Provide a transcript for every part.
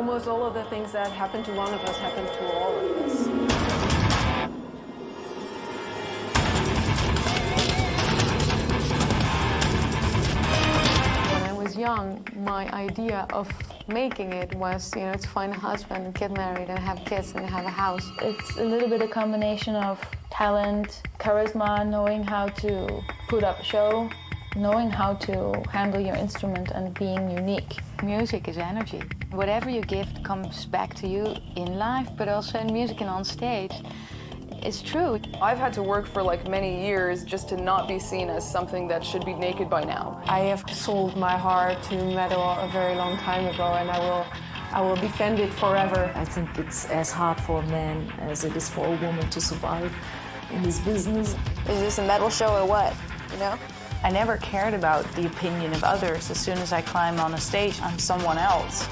almost all of the things that happen to one of us happen to all of us. When I was young, my idea of making it was, to find a husband and get married and have kids and have a house. It's a little bit a combination of talent, charisma, knowing how to put up a show, knowing how to handle your instrument and being unique. Music is energy. Whatever you give comes back to you in life, but also in music and on stage. It's true. I've had to work for many years just to not be seen as something that should be naked by now. I have sold my heart to metal a very long time ago, and I will defend it forever. I think it's as hard for a man as it is for a woman to survive in this business. Is this a metal show or what, I never cared about the opinion of others. As soon as I climb on a stage, I'm someone else.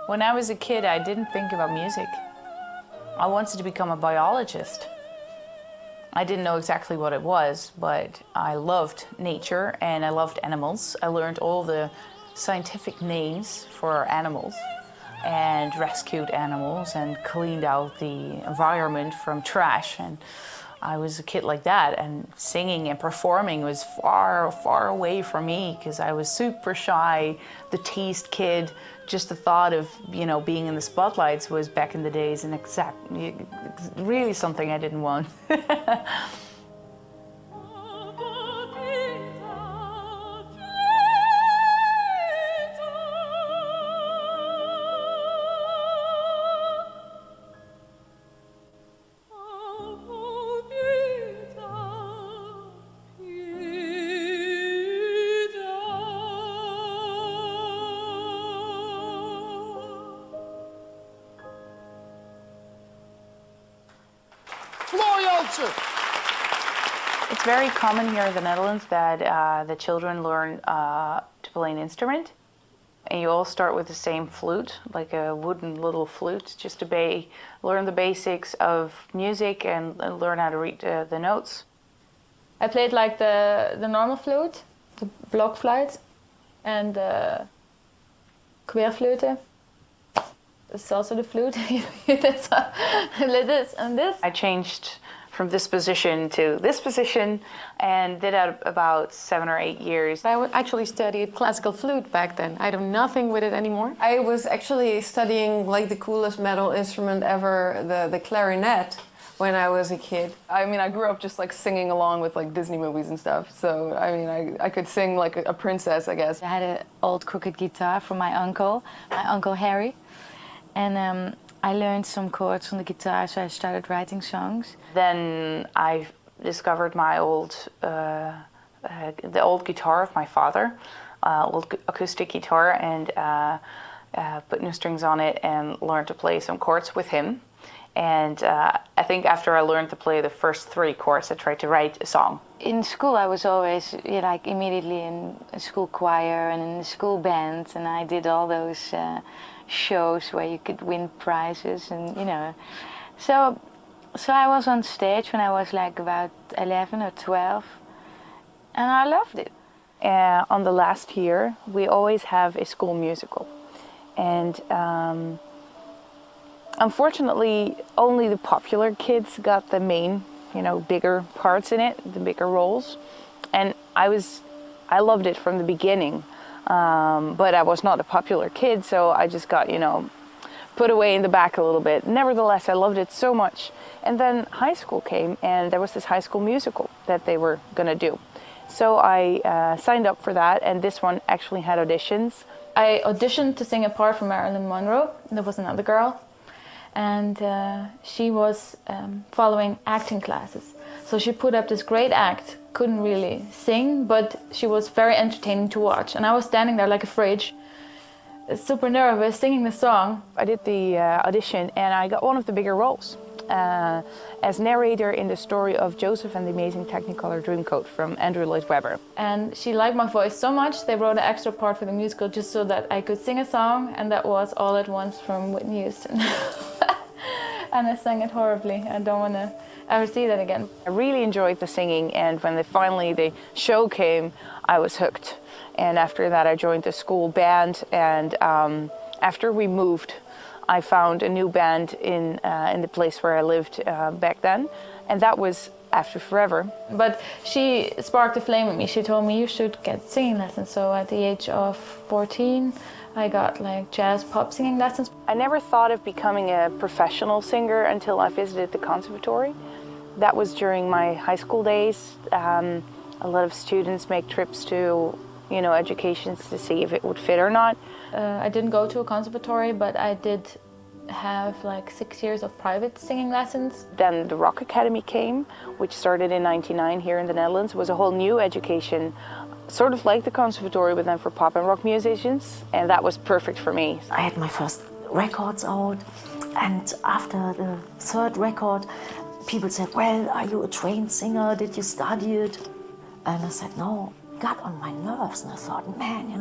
When I was a kid, I didn't think about music. I wanted to become a biologist. I didn't know exactly what it was, but I loved nature and I loved animals. I learned all the scientific names for animals and rescued animals and cleaned out the environment from trash. And I was a kid like that, and singing and performing was far, far away from me because I was super shy, the teased kid. Just the thought of, being in the spotlights was back in the days and really something I didn't want. It's very common here in the Netherlands that the children learn to play an instrument. And you all start with the same flute, like a wooden little flute, just to learn the basics of music and learn how to read the notes. I played the normal flute, the blokfluit, and the querflöte. It's also the flute. This and this. I changed from this position to this position and did that about 7 or 8 years. I actually studied classical flute back then. I do nothing with it anymore. I was actually studying the coolest metal instrument ever, the clarinet, when I was a kid. I grew up just singing along with Disney movies and stuff. So I could sing like a princess, I guess. I had an old crooked guitar from my uncle Harry. And I learned some chords on the guitar, so I started writing songs. Then I discovered my the old guitar of my father, old acoustic guitar, and put new strings on it and learned to play some chords with him. And I think after I learned to play the first 3 chords, I tried to write a song. In school, I was always immediately in a school choir and in the school band, and I did all those shows where you could win prizes, and so I was on stage when I was about 11 or 12, and I loved it. On the last year, we always have a school musical, and unfortunately, only the popular kids got the main, bigger parts in it, the bigger roles, and I loved it from the beginning. But I was not a popular kid, so I just got, put away in the back a little bit. Nevertheless, I loved it so much. And then high school came, and there was this High School Musical that they were going to do. So I signed up for that, and this one actually had auditions. I auditioned to sing a part for Marilyn Monroe. There was another girl, and she was following acting classes. So she put up this great act, couldn't really sing, but she was very entertaining to watch. And I was standing there like a fridge, super nervous, singing the song. I did the audition, and I got one of the bigger roles as narrator in the story of Joseph and the Amazing Technicolor Dreamcoat from Andrew Lloyd Webber. And she liked my voice so much, they wrote an extra part for the musical just so that I could sing a song, and that was All at Once from Whitney Houston. And I sang it horribly. I don't want to ever see that again. I really enjoyed the singing, and when finally the show came, I was hooked. And after that I joined the school band, and after we moved, I found a new band in the place where I lived back then, and that was After Forever. But she sparked a flame in me. She told me you should get singing lessons. So at the age of 14, I got like jazz pop singing lessons. I never thought of becoming a professional singer until I visited the conservatory. That was during my high school days. A lot of students make trips to, educations to see if it would fit or not. I didn't go to a conservatory, but I did have like 6 years of private singing lessons. Then the Rock Academy came, which started in '99 here in the Netherlands. It was a whole new education, sort of like the conservatory, but then for pop and rock musicians, and that was perfect for me. I had my first records out, and after the third record, people said, well, are you a trained singer? Did you study it? And I said, no. Got on my nerves, and I thought, man,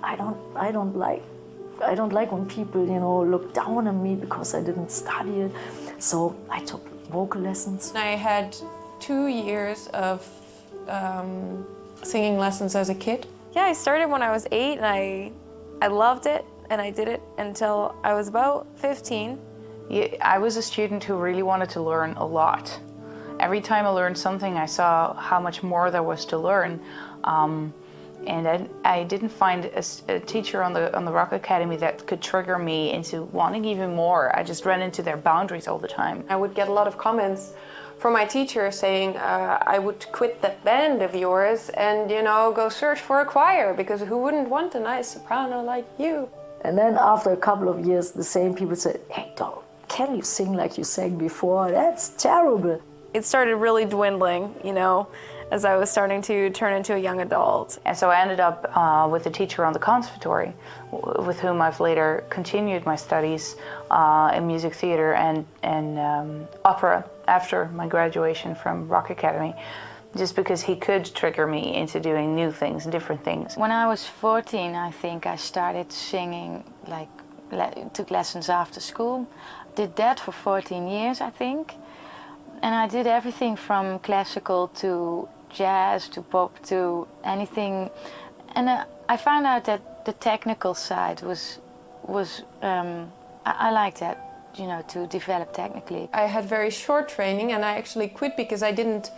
I don't like when people, look down on me because I didn't study it. So I took vocal lessons. I had 2 years of singing lessons as a kid. Yeah, I started when I was 8 and I loved it, and I did it until I was about 15. Yeah, I was a student who really wanted to learn a lot. Every time I learned something, I saw how much more there was to learn. And I didn't find a teacher on the Rock Academy that could trigger me into wanting even more. I just ran into their boundaries all the time. I would get a lot of comments from my teacher saying I would quit that band of yours and, go search for a choir, because who wouldn't want a nice soprano like you? And then after a couple of years, the same people said, hey, can you sing like you sang before? That's terrible. It started really dwindling, as I was starting to turn into a young adult. And so I ended up with a teacher on the conservatory, with whom I've later continued my studies in music theater and opera after my graduation from Rock Academy, just because he could trigger me into doing new things and different things. When I was 14, I think I started singing, took lessons after school. Did that for 14 years, I think. And I did everything from classical to jazz to pop to anything. And I found out that the technical side I liked that, to develop technically. I had very short training, and I actually quit because I didn't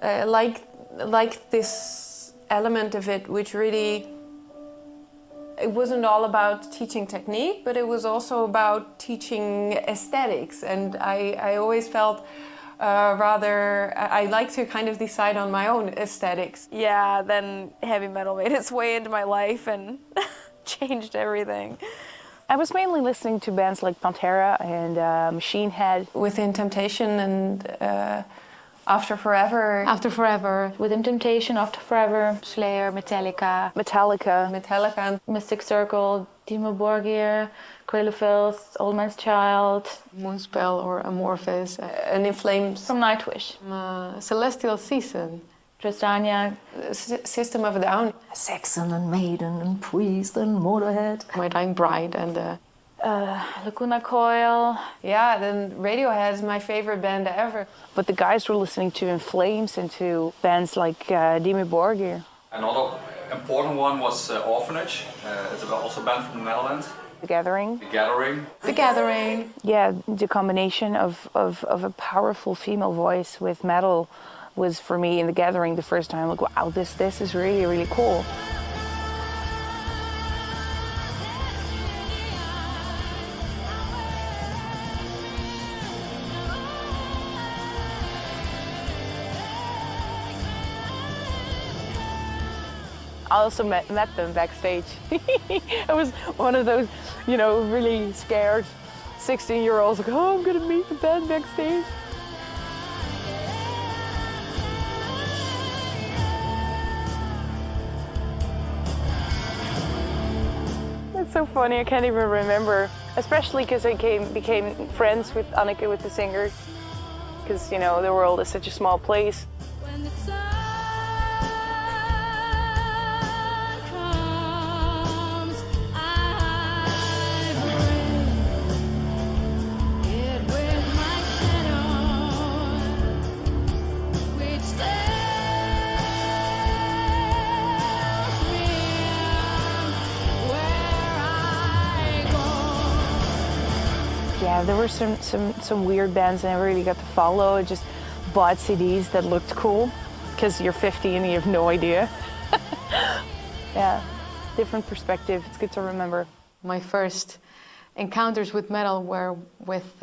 like this element of it, which really, it wasn't all about teaching technique, but it was also about teaching aesthetics. And I always felt I like to kind of decide on my own aesthetics. Yeah, then heavy metal made its way into my life and changed everything. I was mainly listening to bands like Pantera and Machine Head. Within Temptation and After Forever. After Forever. Within Temptation, After Forever. Slayer, Metallica. Metallica. Mystic Circle, Dimmu Borgir, Cradle of Filth, Old Man's Child. Moonspell or Amorphis. And In Flames. From Nightwish. Celestial Season. Tristania. System of a Down. Saxon and Maiden and Priest and Motorhead. My Dying Bride and... Lacuna Coil. Yeah, then Radiohead is my favorite band ever. But the guys were listening to In Flames and to bands like Dimmu Borgir. Another important one was Orphanage. It's also a band from the Netherlands. The Gathering. The Gathering. Yeah, the combination of a powerful female voice with metal was, for me, in The Gathering the first time, like, wow, this is really, really cool. I also met them backstage. I was one of those, you know, really scared 16-year-olds, like, oh, I'm gonna meet the band backstage. It's so funny, I can't even remember. Especially because I became friends with Anneke, with the singer. Because, you know, the world is such a small place. When the sun comes, I bring it with my candle, which tells me where I go. Yeah, there were some weird bands I never really got to follow. I just bought CDs that looked cool, because you're 50 and you have no idea. Yeah, different perspective. It's good to remember. My first encounters with metal were with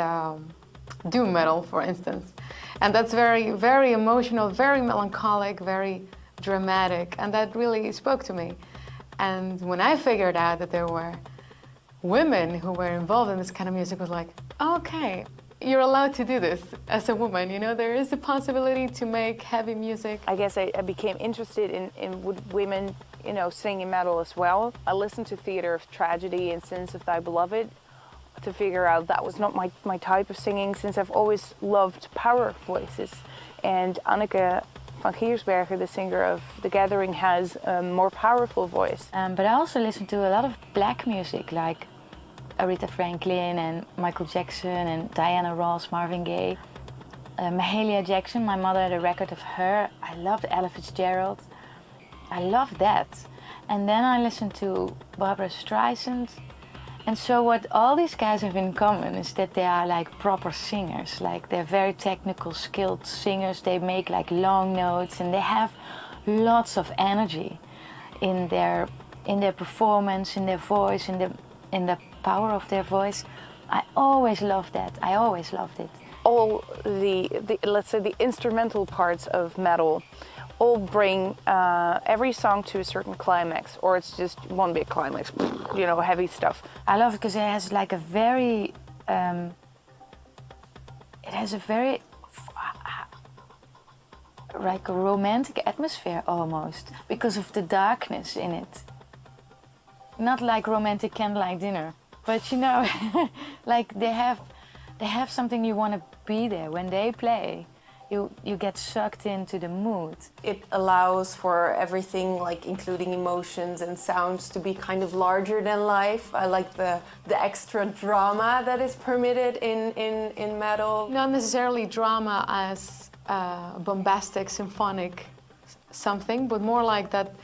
doom metal, for instance. And that's very, very emotional, very melancholic, very dramatic, and that really spoke to me. And when I figured out that there were women who were involved in this kind of music, I was like, okay, you're allowed to do this as a woman, you know, there is a possibility to make heavy music. I guess I became interested in women, you know, singing metal as well. I listened to Theatre of Tragedy and Sins of Thy Beloved to figure out that was not my type of singing, since I've always loved power voices. And Anneke van Giersbergen, the singer of The Gathering, has a more powerful voice. But I also listen to a lot of black music, like Aretha Franklin and Michael Jackson and Diana Ross, Marvin Gaye. Mahalia Jackson, my mother had a record of her. I loved Ella Fitzgerald. I loved that. And then I listened to Barbra Streisand. And so what all these guys have in common is that they are like proper singers. Like they're very technical, skilled singers. They make like long notes and they have lots of energy in their performance, in their voice, in the power of their voice. I always loved that. I always loved it. All the let's say the instrumental parts of metal all bring every song to a certain climax, or it's just one big climax, you know, heavy stuff. I love it because it has like a very, like a romantic atmosphere almost, because of the darkness in it. Not like romantic candlelight dinner, but you know, like they have something you want to be there when they play. You get sucked into the mood. It allows for everything, like including emotions and sounds, to be kind of larger than life. I like the extra drama that is permitted in metal. Not necessarily drama as bombastic, symphonic something, but more like that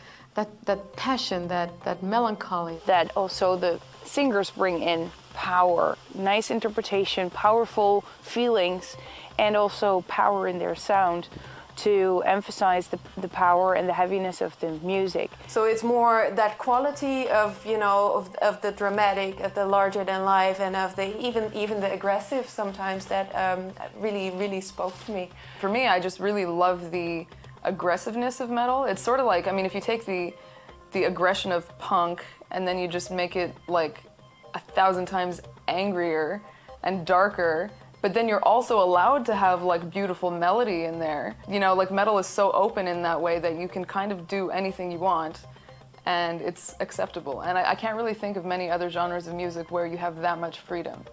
passion, that melancholy. That also the singers bring in power, nice interpretation, powerful feelings, and also power in their sound to emphasize the power and the heaviness of the music. So it's more that quality of, you know, of the dramatic, of the larger than life, and of the even the aggressive sometimes that really spoke to me. For me, I just really love the aggressiveness of metal. It's sort of like, I mean, if you take the aggression of punk and then you just make it like 1,000 times angrier and darker, but then you're also allowed to have like beautiful melody in there. You know, like metal is so open in that way that you can kind of do anything you want and it's acceptable. And I can't really think of many other genres of music where you have that much freedom.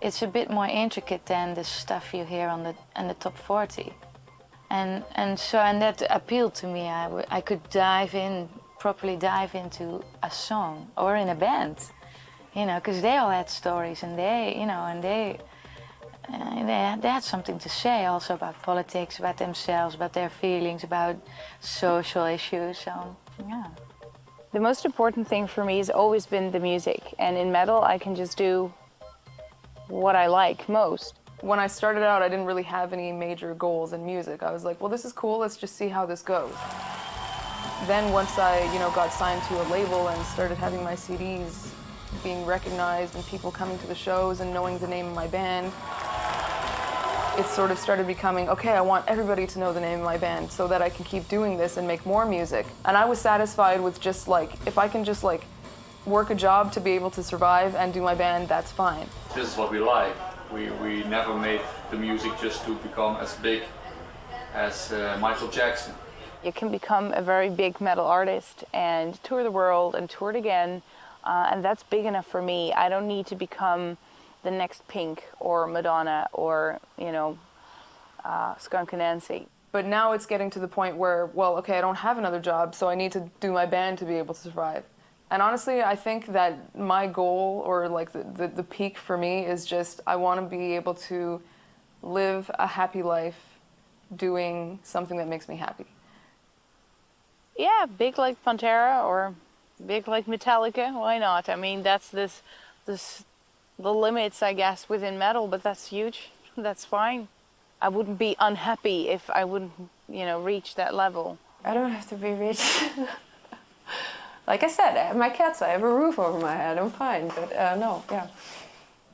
It's a bit more intricate than the stuff you hear on the top 40. And that appealed to me. I could properly dive into a song or in a band, you know, because they all had stories and they had something to say also about politics, about themselves, about their feelings, about social issues. So, yeah. The most important thing for me has always been the music, and in metal I can just do what I like most. When I started out, I didn't really have any major goals in music. I was like, well, this is cool, let's just see how this goes. Then once I, you know, got signed to a label and started having my CDs being recognized and people coming to the shows and knowing the name of my band, it sort of started becoming, okay, I want everybody to know the name of my band so that I can keep doing this and make more music. And I was satisfied with just like, if I can just like work a job to be able to survive and do my band, that's fine. This is what we like. We never made the music just to become as big as Michael Jackson. You can become a very big metal artist and tour the world and tour it again, and that's big enough for me. I don't need to become the next Pink or Madonna or, you know, Skunk and Nancy. But now it's getting to the point where, well, okay, I don't have another job, so I need to do my band to be able to survive. And honestly, I think that my goal, or like the peak for me, is just I want to be able to live a happy life doing something that makes me happy. Yeah, big like Pantera or big like Metallica, why not? I mean, that's the limits, I guess, within metal, but that's huge. That's fine. I wouldn't be unhappy if I wouldn't, you know, reach that level. I don't have to be rich. Like I said, I have my cats, I have a roof over my head, I'm fine, but no, yeah.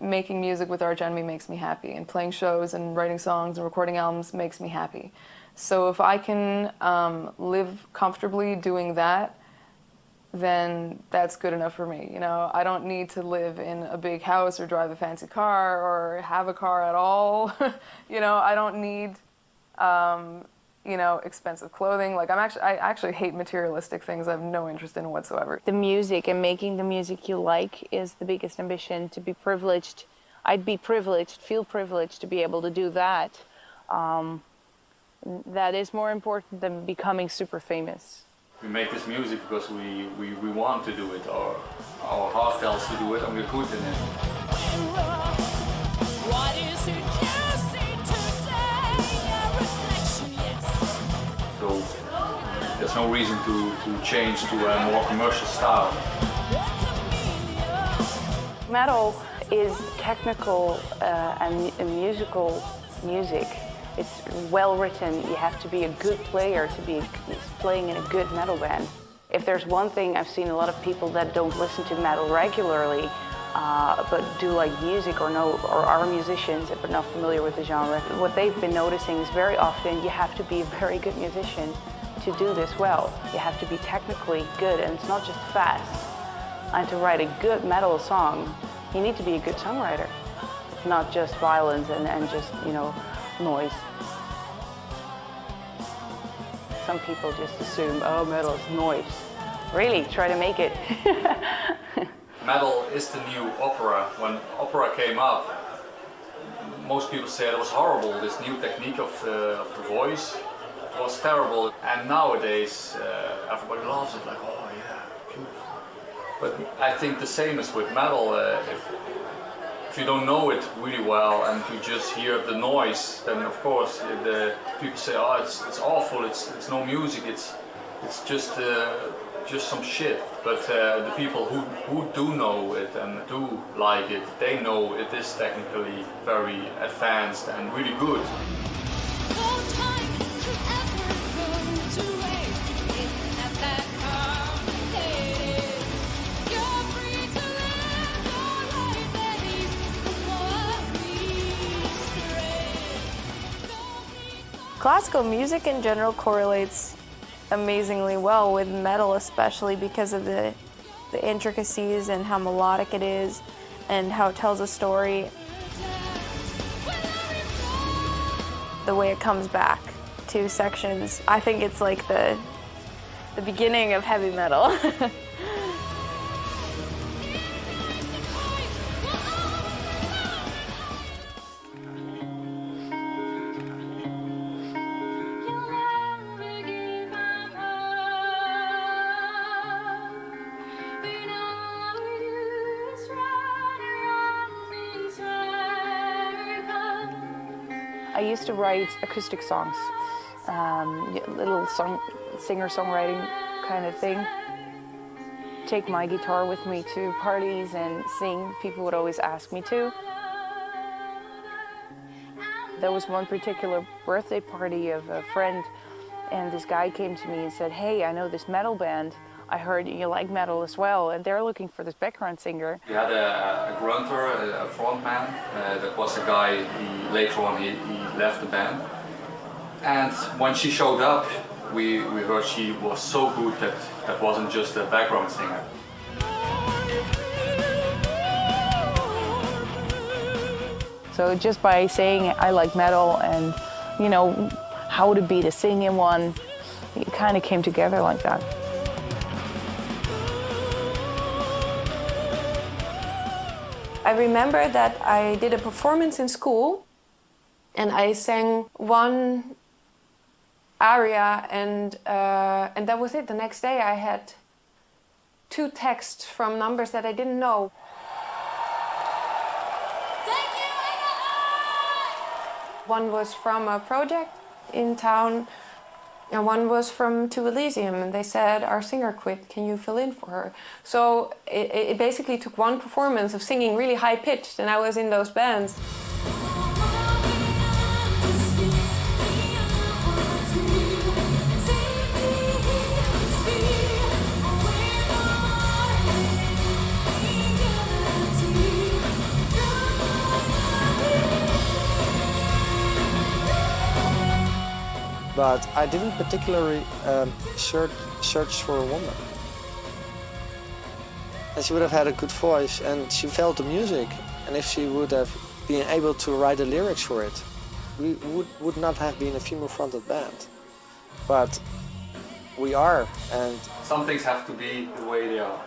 Making music with Arch Enemy makes me happy, and playing shows and writing songs and recording albums makes me happy. So if I can live comfortably doing that, then that's good enough for me. You know, I don't need to live in a big house or drive a fancy car or have a car at all. You know, I don't need, you know, expensive clothing. Like I actually hate materialistic things. I have no interest in whatsoever. The music and making the music you like is the biggest ambition. To be privileged, I'd be privileged, feel privileged to be able to do that. That is more important than becoming super famous. We make this music because we want to do it, or our heart tells to do it, and we're good in it. What is it you see today? A reflection, yes. So there's no reason to change to a more commercial style. Metal is technical and musical music. It's well written. You have to be a good player to be playing in a good metal band. If there's one thing, I've seen a lot of people that don't listen to metal regularly, but do like music or are musicians but not familiar with the genre. What they've been noticing is very often you have to be a very good musician to do this well. You have to be technically good, and it's not just fast. And to write a good metal song, you need to be a good songwriter, not just violins and just, you know, noise. Some people just assume, oh, metal is noise. Really, try to make it. Metal is the new opera. When opera came up, most people said it was horrible. This new technique of the voice was terrible. And nowadays, everybody loves it, like, oh yeah, beautiful. But I think the same is with metal. If you don't know it really well and you just hear the noise, then of course the people say, oh, it's awful. It's no music. It's just some shit. But the people who do know it and do like it, they know it is technically very advanced and really good. No time to ever go to waste. It's not that complicated. You're free to live your life at ease. Classical music in general correlates amazingly well with metal, especially because of the intricacies and how melodic it is and how it tells a story. The way it comes back, 2 sections. I think it's like the beginning of heavy metal. I used to write acoustic songs, little singer-songwriting kind of thing. Take my guitar with me to parties and sing. People would always ask me to. There was one particular birthday party of a friend, and this guy came to me and said, hey, I know this metal band. I heard you like metal as well, and they're looking for this background singer. We had a grunter, a frontman, that was a guy, later on he left the band. And when she showed up, we heard she was so good that wasn't just a background singer. So just by saying I like metal and, you know, how to be the singing one, it kind of came together like that. I remember that I did a performance in school and I sang one aria and that was it. The next day I had 2 texts from numbers that I didn't know. One was from a project in town and one was from To Elysium, and they said, our singer quit, can you fill in for her? So it basically took one performance of singing really high pitched, and I was in those bands. But I didn't particularly search for a woman. And she would have had a good voice and she felt the music. And if she would have been able to write the lyrics for it, we would not have been a female-fronted band. But we are, and Some things have to be the way they are.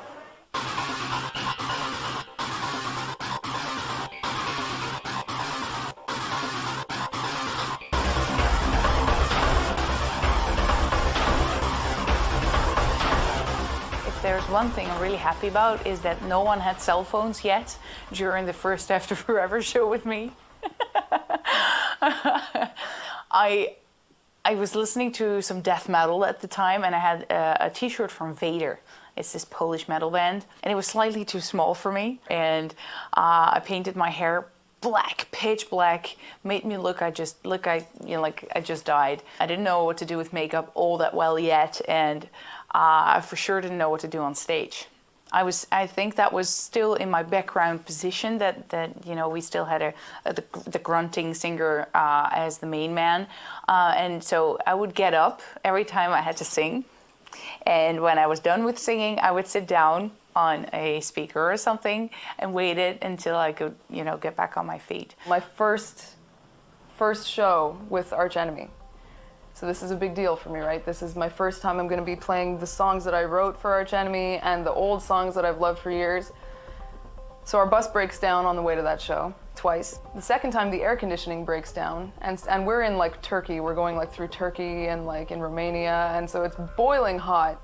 There's one thing I'm really happy about is that no one had cell phones yet during the first After Forever show with me. I was listening to some death metal at the time, and I had a t-shirt from Vader. It's this Polish metal band, and it was slightly too small for me. And I painted my hair black, pitch black, made me look like I just died. I didn't know what to do with makeup all that well yet, and I for sure didn't know what to do on stage. I think that was still in my background position, that you know, we still had the grunting singer as the main man, and so I would get up every time I had to sing, and when I was done with singing, I would sit down on a speaker or something and waited until I could, you know, get back on my feet. My first show with Arch Enemy. So this is a big deal for me, right? This is my first time I'm going to be playing the songs that I wrote for Arch Enemy and the old songs that I've loved for years. So our bus breaks down on the way to that show twice. The second time the air conditioning breaks down, and we're in like Turkey. We're going like through Turkey and like in Romania, and so it's boiling hot.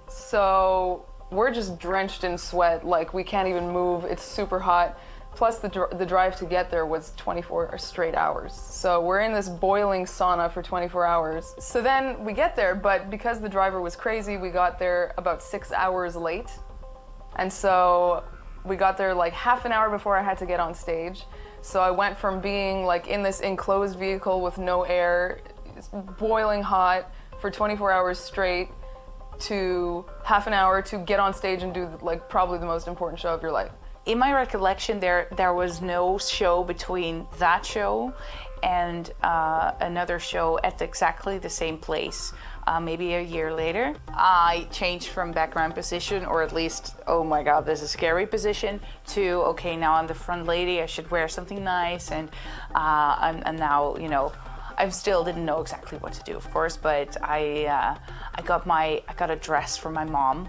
So we're just drenched in sweat, like we can't even move. It's super hot. Plus the drive to get there was 24 straight hours. So we're in this boiling sauna for 24 hours. So then we get there, but because the driver was crazy, we got there about 6 hours late. And so we got there like half an hour before I had to get on stage. So I went from being like in this enclosed vehicle with no air, it's boiling hot for 24 hours straight, to half an hour to get on stage and do like probably the most important show of your life. In my recollection, there was no show between that show and another at exactly the same place. Maybe a year later, I changed from background position, or at least, oh my God, this is a scary position, to okay, now I'm the front lady. I should wear something nice, and now, you know, I still didn't know exactly what to do, of course, but I got a dress for my mom.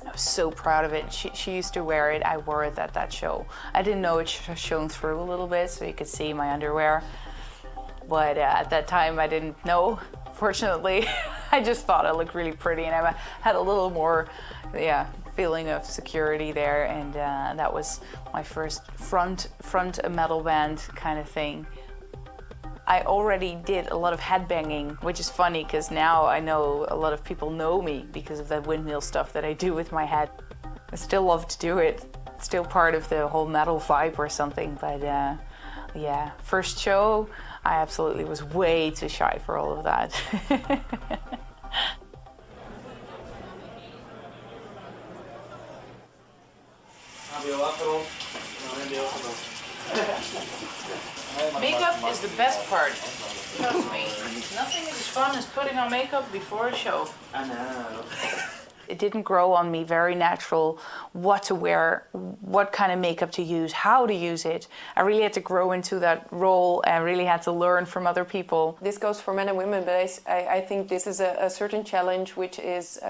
I was so proud of it. She used to wear it. I wore it at that show. I didn't know it shone through a little bit, so you could see my underwear. But at that time, I didn't know, fortunately. I just thought I looked really pretty, and I had a little more, feeling of security there. And that was my first front a metal band kind of thing. I already did a lot of headbanging, which is funny because now I know a lot of people know me because of that windmill stuff that I do with my head. I still love to do it. It's still part of the whole metal vibe or something, but yeah, first show, I absolutely was way too shy for all of that. Makeup is the best part. Trust me. Nothing is as fun as putting on makeup before a show. I know. It didn't grow on me very natural what to wear, what kind of makeup to use, how to use it. I really had to grow into that role and really had to learn from other people. This goes for men and women, but I think this is a certain challenge which is,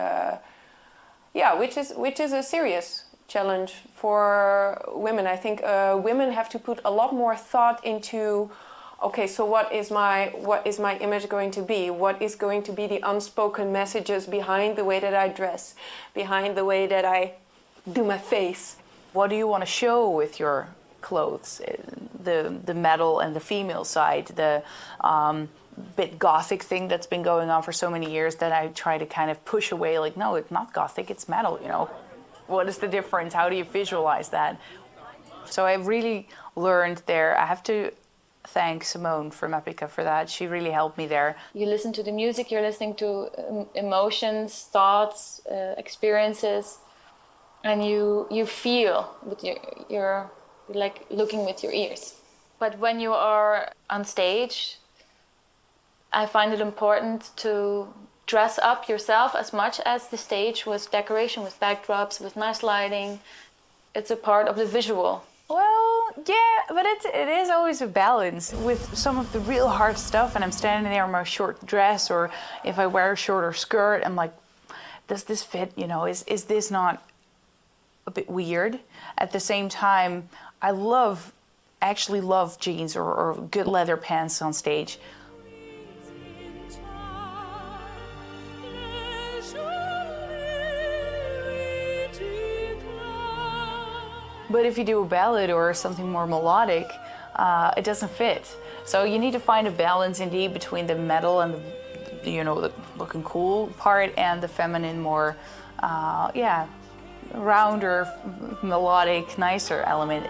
which is a serious challenge for women. I think women have to put a lot more thought into, okay, so what is my image going to be? What is going to be the unspoken messages behind the way that I dress, behind the way that I do my face? What do you want to show with your clothes? The metal and the female side, the bit gothic thing that's been going on for so many years that I try to kind of push away, like, no, it's not gothic, it's metal, you know. What is the difference? How do you visualize that? So I really learned there. I have to thank Simone from Epica for that. She really helped me there. You listen to the music, you're listening to emotions, thoughts, experiences, and you feel with you're like looking with your ears. But when you are on stage, I find it important to dress up yourself as much as the stage with decoration, with backdrops, with nice lighting. It's a part of the visual. Well, yeah, but it is always a balance with some of the real hard stuff, and I'm standing there in my short dress, or if I wear a shorter skirt, I'm like, does this fit? You know, is this not a bit weird? At the same time, I actually love jeans or good leather pants on stage. But if you do a ballad or something more melodic, it doesn't fit. So you need to find a balance indeed between the metal and the, you know, the looking cool part and the feminine, more, rounder, melodic, nicer element.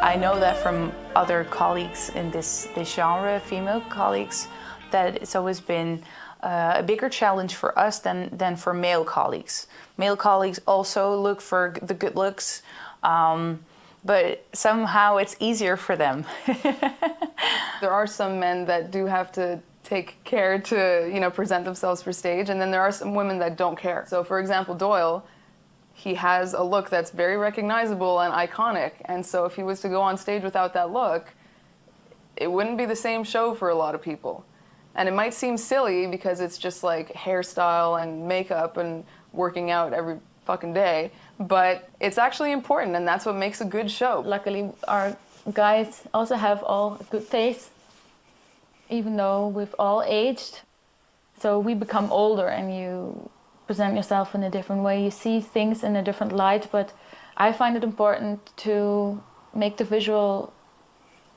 I know that from other colleagues in this genre, female colleagues, that it's always been a bigger challenge for us than for male colleagues. Male colleagues also look for the good looks, but somehow it's easier for them. There are some men that do have to take care to, you know, present themselves for stage, and then there are some women that don't care. So for example, Doyle, he has a look that's very recognizable and iconic, and so if he was to go on stage without that look, it wouldn't be the same show for a lot of people. And it might seem silly because it's just like hairstyle and makeup and working out every fucking day, but it's actually important, and that's what makes a good show. Luckily, our guys also have all a good taste, even though we've all aged. So we become older and you present yourself in a different way. You see things in a different light, but I find it important to make the visual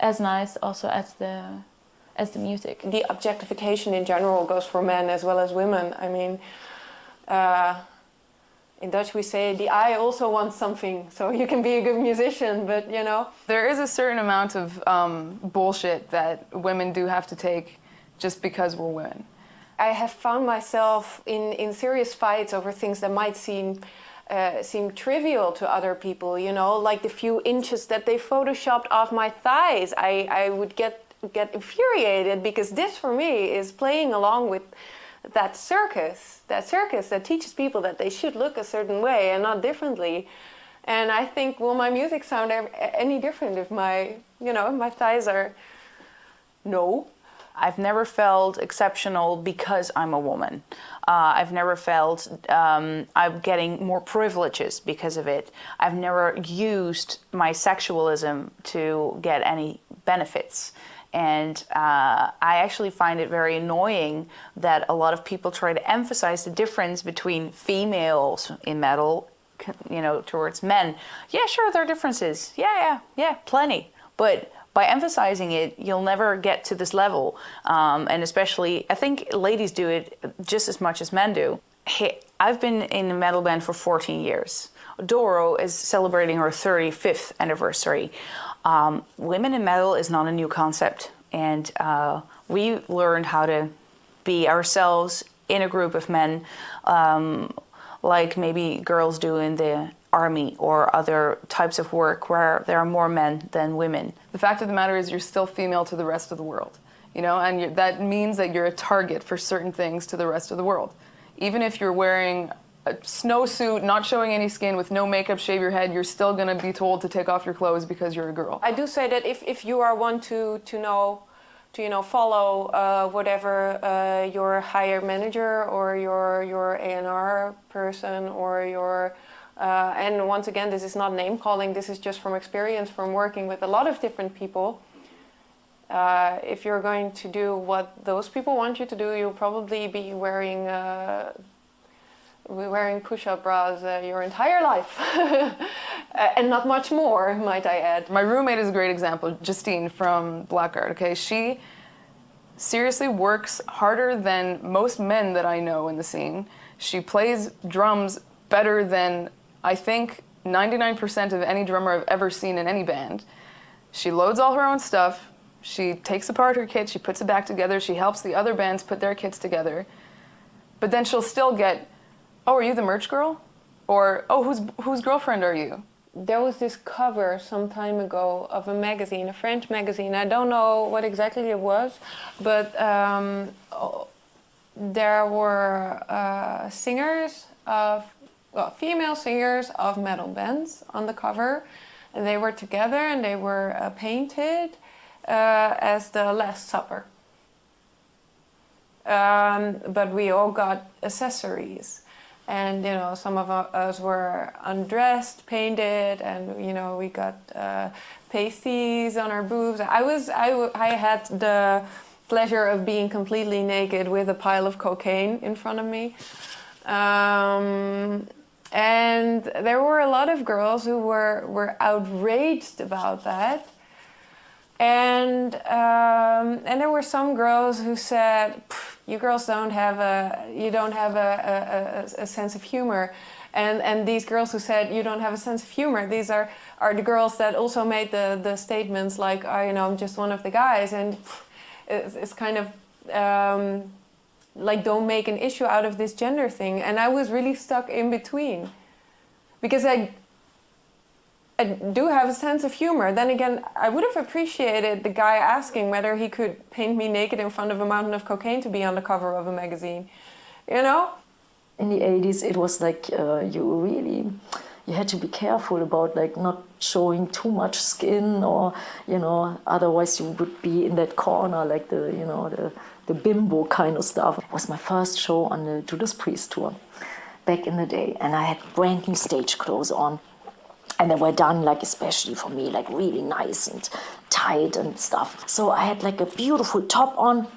as nice also as the music. The objectification in general goes for men as well as women. I mean, in Dutch we say, the eye also wants something, so you can be a good musician, but you know. There is a certain amount of bullshit that women do have to take just because we're women. I have found myself in serious fights over things that might seem trivial to other people, you know, like the few inches that they photoshopped off my thighs. I would get infuriated because this for me is playing along with that circus that teaches people that they should look a certain way and not differently. And I think, will my music sound any different if my thighs are... No. I've never felt exceptional because I'm a woman. I've never felt I'm getting more privileges because of it. I've never used my sexualism to get any benefits. And I actually find it very annoying that a lot of people try to emphasize the difference between females in metal, you know, towards men. Yeah, sure, there are differences. Yeah, plenty. But by emphasizing it, you'll never get to this level. And especially, I think ladies do it just as much as men do. Hey, I've been in a metal band for 14 years. Doro is celebrating her 35th anniversary. Women in metal is not a new concept, and we learned how to be ourselves in a group of men, like maybe girls do in the army or other types of work where there are more men than women. The fact of the matter is you're still female to the rest of the world, you know, and that means that you're a target for certain things to the rest of the world. Even if you're wearing a snowsuit, not showing any skin, with no makeup, shave your head, you're still gonna be told to take off your clothes because you're a girl. I do say that if you are one to follow whatever your higher manager or your A&R person or your and once again, this is not name calling, this is just from experience from working with a lot of different people. If you're going to do what those people want you to do, you'll probably be wearing push-up bras your entire life. And not much more, might I add. My roommate is a great example, Justine from Blackguard, okay? She seriously works harder than most men that I know in the scene. She plays drums better than, I think, 99% of any drummer I've ever seen in any band. She loads all her own stuff. She takes apart her kit, she puts it back together, she helps the other bands put their kits together. But then she'll still get, oh, are you the merch girl? Or, oh, whose girlfriend are you? There was this cover some time ago of a magazine, a French magazine. I don't know what exactly it was, but there were singers of, well, female singers of metal bands on the cover. And they were together and they were painted as the Last Supper. But we all got accessories. And, you know, some of us were undressed, painted, and, you know, we got pasties on our boobs. I had the pleasure of being completely naked with a pile of cocaine in front of me. And there were a lot of girls who were outraged about that. And there were some girls who said, "You girls don't have a sense of humor," and these girls who said, "You don't have a sense of humor," these are the girls that also made the statements like, "Oh, you know, I'm just one of the guys," and it's kind of like, don't make an issue out of this gender thing. And I was really stuck in between, because I do have a sense of humor. Then again, I would have appreciated the guy asking whether he could paint me naked in front of a mountain of cocaine to be on the cover of a magazine, you know? In the 80s, it was like you had to be careful about like not showing too much skin, or, you know, otherwise you would be in that corner, like the bimbo kind of stuff. It was my first show on the Judas Priest tour back in the day, and I had brand new stage clothes on. And they were done, like, especially for me, like really nice and tight and stuff. So I had like a beautiful top on,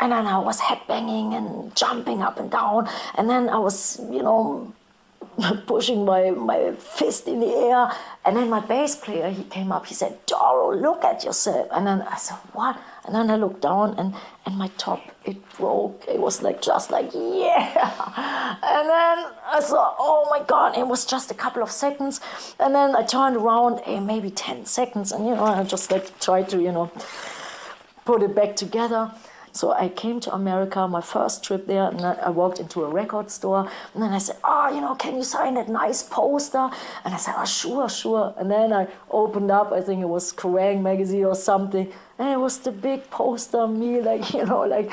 and then I was headbanging and jumping up and down. And then I was, you know, pushing my fist in the air. And then my bass player, he came up, he said, "Doro, look at yourself." And then I said, "What?" And then I looked down, and my top, it broke. It was like, just like, yeah. And then I thought, oh my God, it was just a couple of seconds. And then I turned around, maybe 10 seconds. And, you know, I just like tried to, you know, put it back together. So I came to America, my first trip there, and I walked into a record store, and then I said, "Oh, you know, can you sign that nice poster?" And I said, "Oh, sure." And then I opened up, I think it was Kerrang! Magazine or something, and it was the big poster of me, like, you know, like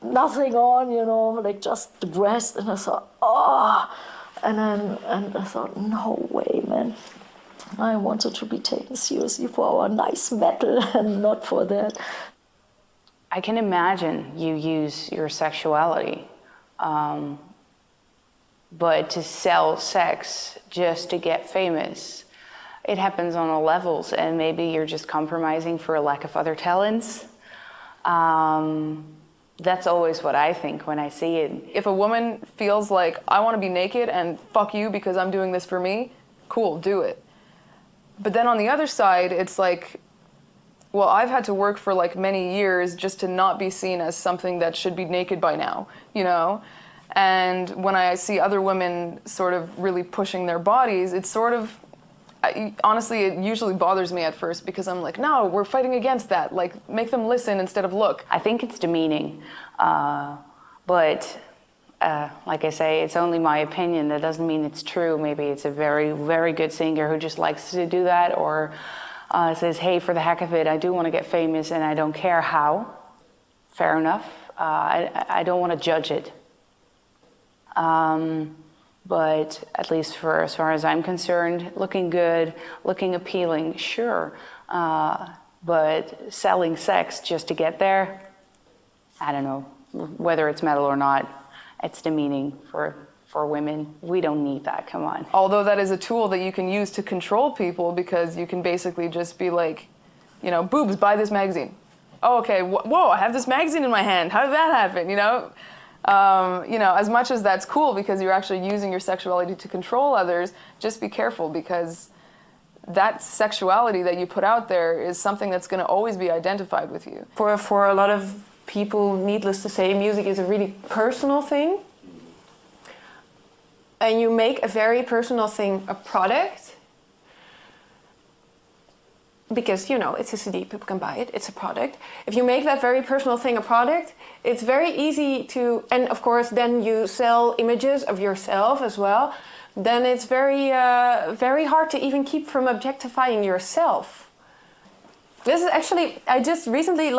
nothing on, you know, like just the breast. And I thought, oh, and I thought, no way, man. I wanted to be taken seriously for our nice metal and not for that. I can imagine you use your sexuality, but to sell sex just to get famous, it happens on all levels, and maybe you're just compromising for a lack of other talents. That's always what I think when I see it. If a woman feels like, I want to be naked and fuck you because I'm doing this for me, cool, do it. But then on the other side, it's like, well, I've had to work for like many years just to not be seen as something that should be naked by now, you know? And when I see other women sort of really pushing their bodies, it's sort of, honestly, it usually bothers me at first, because I'm like, no, we're fighting against that. Like, make them listen instead of look. I think it's demeaning, but like I say, it's only my opinion. That doesn't mean it's true. Maybe it's a very, very good singer who just likes to do that, or says, hey, for the heck of it, I do want to get famous and I don't care how. Fair enough. I don't want to judge it. But at least for as far as I'm concerned, looking good, looking appealing, sure. But selling sex just to get there, I don't know. Whether it's metal or not, it's demeaning for women. We don't need that, come on. Although that is a tool that you can use to control people, because you can basically just be like, you know, boobs, buy this magazine. Oh, okay, whoa, I have this magazine in my hand. How did that happen, you know? As much as that's cool because you're actually using your sexuality to control others, just be careful, because that sexuality that you put out there is something that's going to always be identified with you. For a lot of people, needless to say, music is a really personal thing. And you make a very personal thing a product, because, you know, it's a CD, people can buy it, it's a product. If you make that very personal thing a product, it's very easy to, and of course then you sell images of yourself as well, then it's very, very hard to even keep from objectifying yourself. This is actually, I just recently,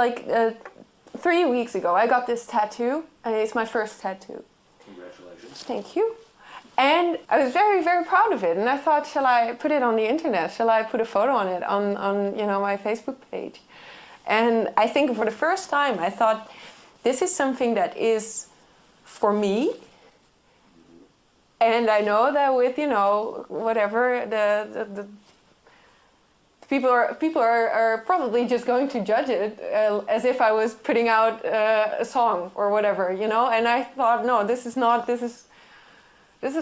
3 weeks ago, I got this tattoo, and it's my first tattoo. Congratulations. Thank you. And I was very, very proud of it. And I thought, shall I put it on the internet? Shall I put a photo on it on my Facebook page? And I think for the first time, I thought, this is something that is for me. And I know that with, whatever, the people are probably just going to judge it as if I was putting out a song or whatever, And I thought, no, this is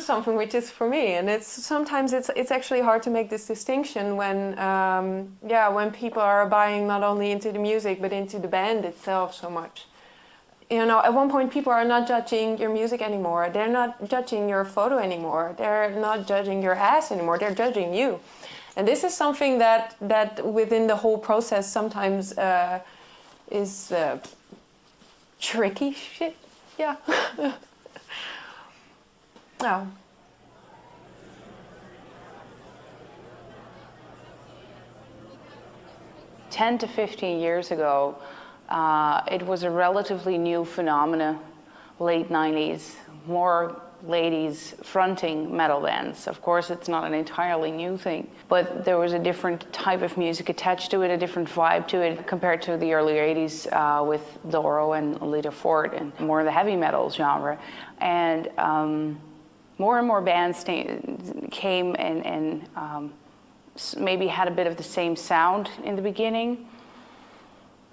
something which is for me, and sometimes it's actually hard to make this distinction when people are buying not only into the music but into the band itself so much. At one point people are not judging your music anymore. They're not judging your photo anymore. They're not judging your ass anymore. They're judging you, and this is something that within the whole process sometimes is tricky shit. Yeah. Oh. "10 to 15 years ago, it was a relatively new phenomena, late 90s, more ladies fronting metal bands. Of course, it's not an entirely new thing, but there was a different type of music attached to it, a different vibe to it compared to the early 80s with Doro and Lita Ford and more the heavy metal genre. And more and more bands came and maybe had a bit of the same sound in the beginning.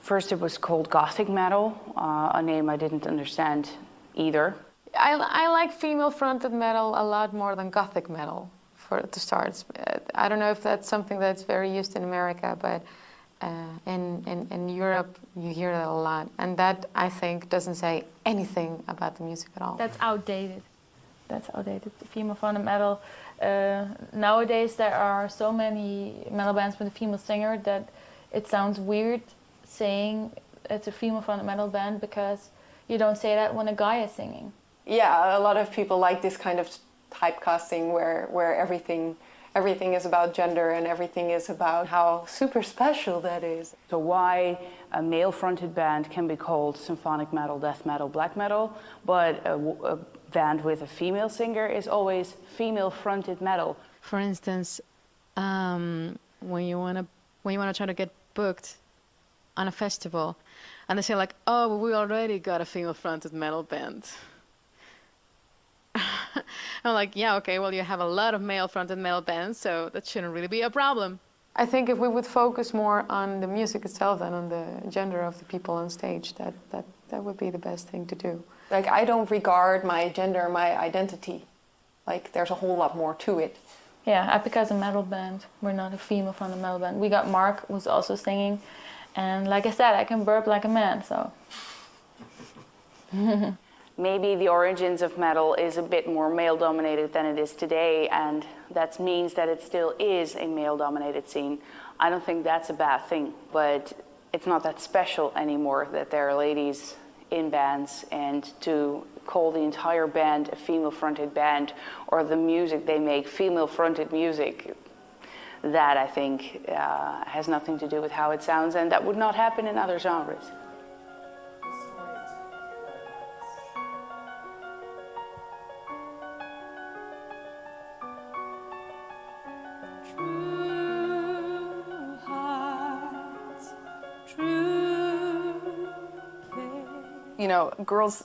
First it was called Gothic metal, a name I didn't understand either. I like female-fronted metal a lot more than Gothic metal, to start. I don't know if that's something that's very used in America, but in Europe you hear that a lot. And that, I think, doesn't say anything about the music at all. That's outdated. That's outdated. Female-fronted metal. Nowadays there are so many metal bands with a female singer that it sounds weird saying it's a female-fronted metal band, because you don't say that when a guy is singing. Yeah, a lot of people like this kind of typecasting where everything is about gender and everything is about how super special that is. So why a male-fronted band can be called symphonic metal, death metal, black metal, but a band with a female singer is always female-fronted metal. For instance, when you wanna try to get booked on a festival, and they say like, "Oh, but we already got a female-fronted metal band." I'm like, yeah, okay, well, you have a lot of male-fronted metal bands, so that shouldn't really be a problem. I think if we would focus more on the music itself than on the gender of the people on stage, that would be the best thing to do. Like, I don't regard my gender, my identity. Like, there's a whole lot more to it. Yeah, Epica is a metal band. We're not a female-fronted metal band. We got Mark, who's also singing, and like I said, I can burp like a man, so. Maybe the origins of metal is a bit more male-dominated than it is today, and that means that it still is a male-dominated scene. I don't think that's a bad thing, but it's not that special anymore that there are ladies in bands, and to call the entire band a female-fronted band, or the music they make female-fronted music, that I think has nothing to do with how it sounds, and that would not happen in other genres. True hearts, true faith. You know, girls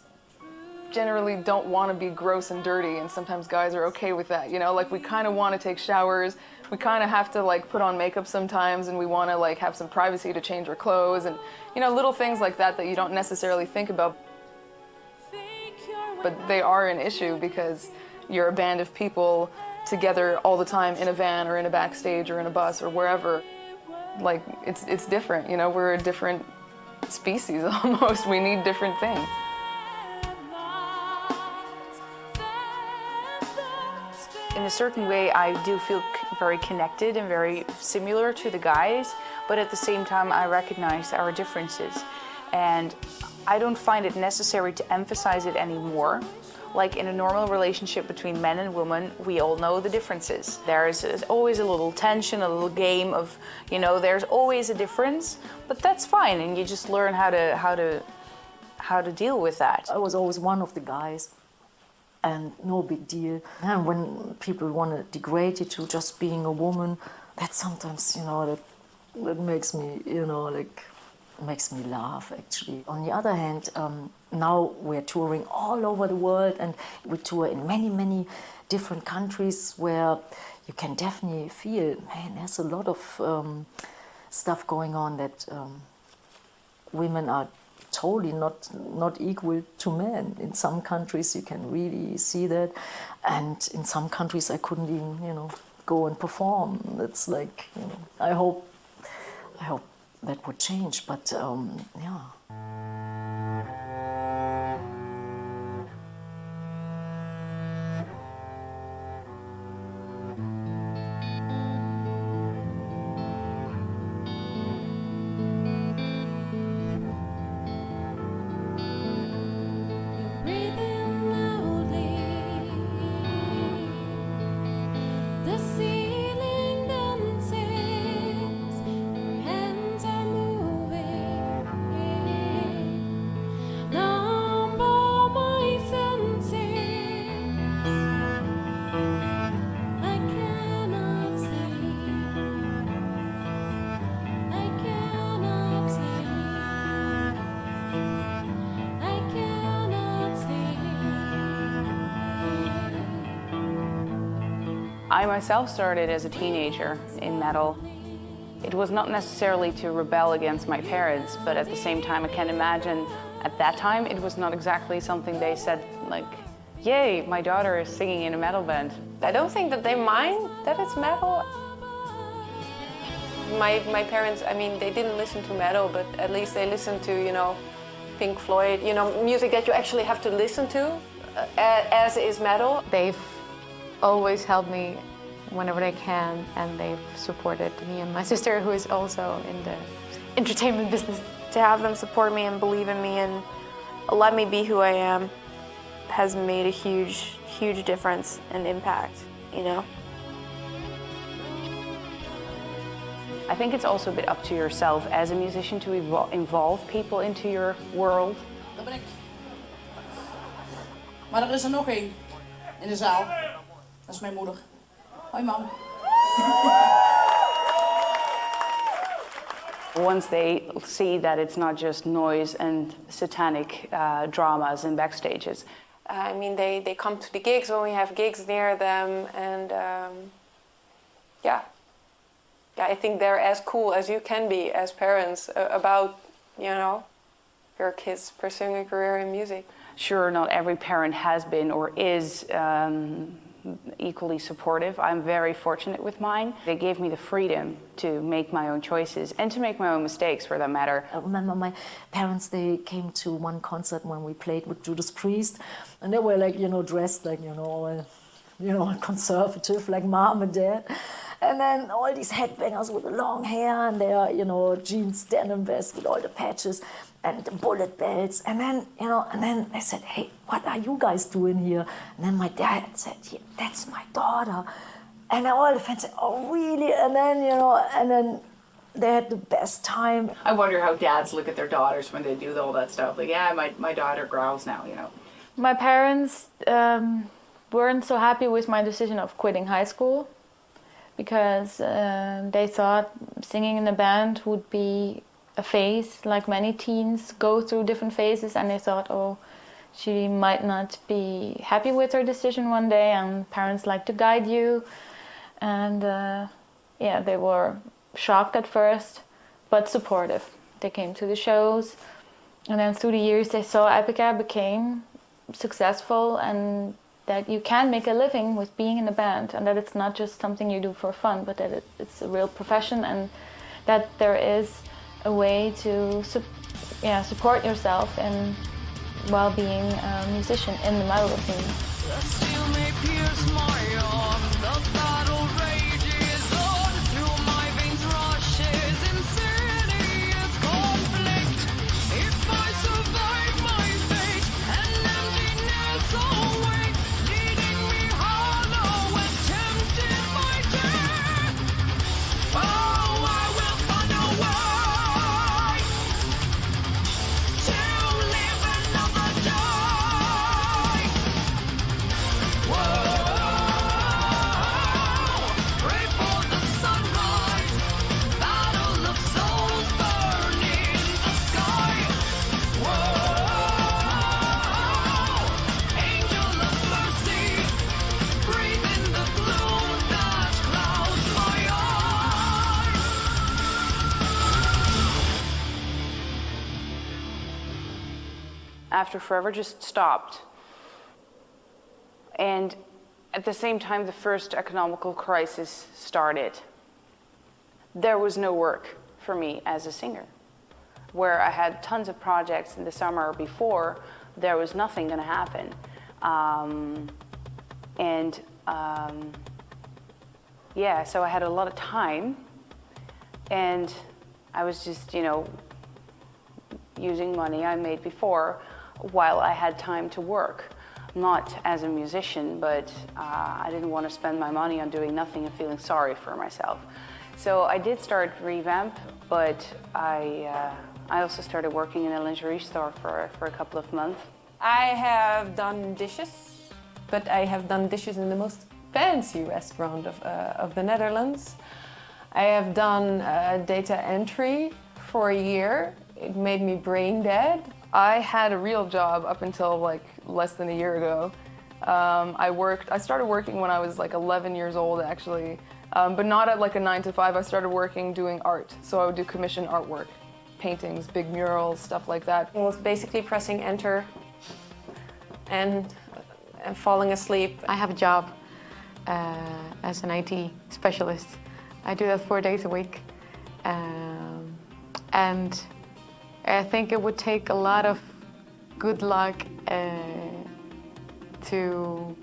generally don't want to be gross and dirty, and sometimes guys are okay with that, you know? Like, we kind of want to take showers, we kind of have to, like, put on makeup sometimes, and we want to, like, have some privacy to change our clothes, and, you know, little things like that that you don't necessarily think about. But they are an issue because you're a band of people together all the time in a van or in a backstage or in a bus or wherever. Like, it's different, you know? We're a different species almost. We need different things. In a certain way, I do feel very connected and very similar to the guys, but at the same time, I recognize our differences. And I don't find it necessary to emphasize it anymore. Like in a normal relationship between men and women, we all know the differences. There's always a little tension, a little game of, you know, there's always a difference, but that's fine, and you just learn how to deal with that. I was always one of the guys, and no big deal. And when people want to degrade you to just being a woman, that sometimes, you know, that makes me, you know, like, makes me laugh, actually. On the other hand, now we're touring all over the world, and we tour in many, many different countries where you can definitely feel, man, there's a lot of stuff going on that women are totally not equal to men. In some countries you can really see that, and in some countries I couldn't even, you know, go and perform. It's like, you know, I hope that would change, but yeah. Breathing loudly, the ceiling dances, your hands are moving, numb all my senses, I cannot sleep, I cannot sleep, I cannot sleep. I myself started as a teenager in metal. It was not necessarily to rebel against my parents, but at the same time I can imagine at that time it was not exactly something they said like, yay, my daughter is singing in a metal band. I don't think that they mind that it's metal. My parents, I mean, they didn't listen to metal, but at least they listened to, you know, Pink Floyd, you know, music that you actually have to listen to, as is metal. They've always helped me whenever they can, and they've supported me and my sister, who is also in the entertainment business. To have them support me and believe in me and let me be who I am has made a huge, huge difference and impact, you know? I think it's also a bit up to yourself as a musician to involve people into your world. Dat ben ik. Maar er is er nog één in de zaal. Dat is mijn moeder. Hoi mam. Once they see that it's not just noise and satanic dramas in backstages. I mean, they come to the gigs when we have gigs near them, and yeah, I think they're as cool as you can be as parents about, you know, your kids pursuing a career in music. Sure, not every parent has been or is equally supportive. I'm very fortunate with mine. They gave me the freedom to make my own choices and to make my own mistakes, for that matter. I remember my parents, they came to one concert when we played with Judas Priest, and they were like, you know, dressed like, you know, conservative, like mom and dad. And then all these headbangers with the long hair and their, you know, jeans, denim vest with all the patches. and the bullet bells. And then, and then they said, hey, what are you guys doing here? And then my dad said, yeah, that's my daughter. And all the fans said, oh, really? And then, and then they had the best time. I wonder how dads look at their daughters when they do all that stuff. Like, yeah, my daughter growls now, My parents weren't so happy with my decision of quitting high school because they thought singing in a band would be a phase, like many teens go through different phases, and they thought, oh, she might not be happy with her decision one day, and parents like to guide you. And yeah, they were shocked at first, but supportive. They came to the shows, and then through the years they saw Epica became successful and that you can make a living with being in a band, and that it's not just something you do for fun, but that it's a real profession, and that there is a way to support yourself in while being a musician in the metal scene. After Forever just stopped. And at the same time, the first economical crisis started. There was no work for me as a singer. Where I had tons of projects in the summer before, there was nothing going to happen. Yeah, so I had a lot of time, and I was just, using money I made before while I had time to work. Not as a musician, but I didn't want to spend my money on doing nothing and feeling sorry for myself. So I did start Revamp, but I also started working in a lingerie store for a couple of months. I have done dishes, but I have done dishes in the most fancy restaurant of the Netherlands. I have done data entry for a year. It made me brain dead. I had a real job up until like less than a year ago. I started working when I was like 11 years old actually, but not at like a 9 to 5. I started working doing art. So I would do commission artwork, paintings, big murals, stuff like that. It was basically pressing enter and falling asleep. I have a job as an IT specialist. I do that 4 days a week. And I think it would take a lot of good luck to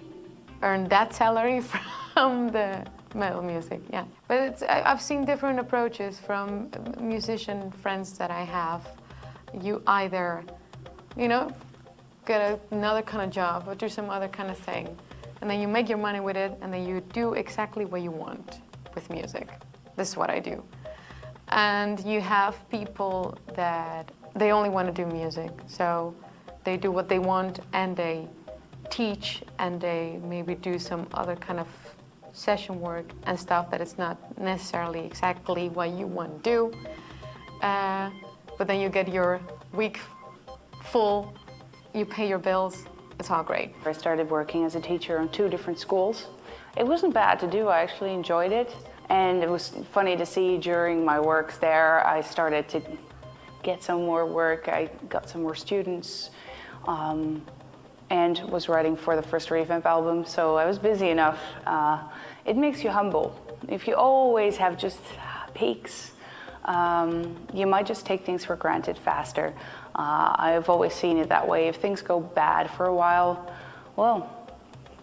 earn that salary from the metal music, yeah. But I've seen different approaches from musician friends that I have. You either, get another kind of job or do some other kind of thing, and then you make your money with it, and then you do exactly what you want with music. This is what I do. And you have people that they only want to do music, so they do what they want and they teach and they maybe do some other kind of session work and stuff that it's not necessarily exactly what you want to do. But then you get your week full, you pay your bills, it's all great. I started working as a teacher on 2 different schools. It wasn't bad to do, I actually enjoyed it. And it was funny to see during my work there, I started to get some more work. I got some more students and was writing for the first Revamp album. So I was busy enough. It makes you humble. If you always have just peaks, you might just take things for granted faster. I've always seen it that way. If things go bad for a while, well,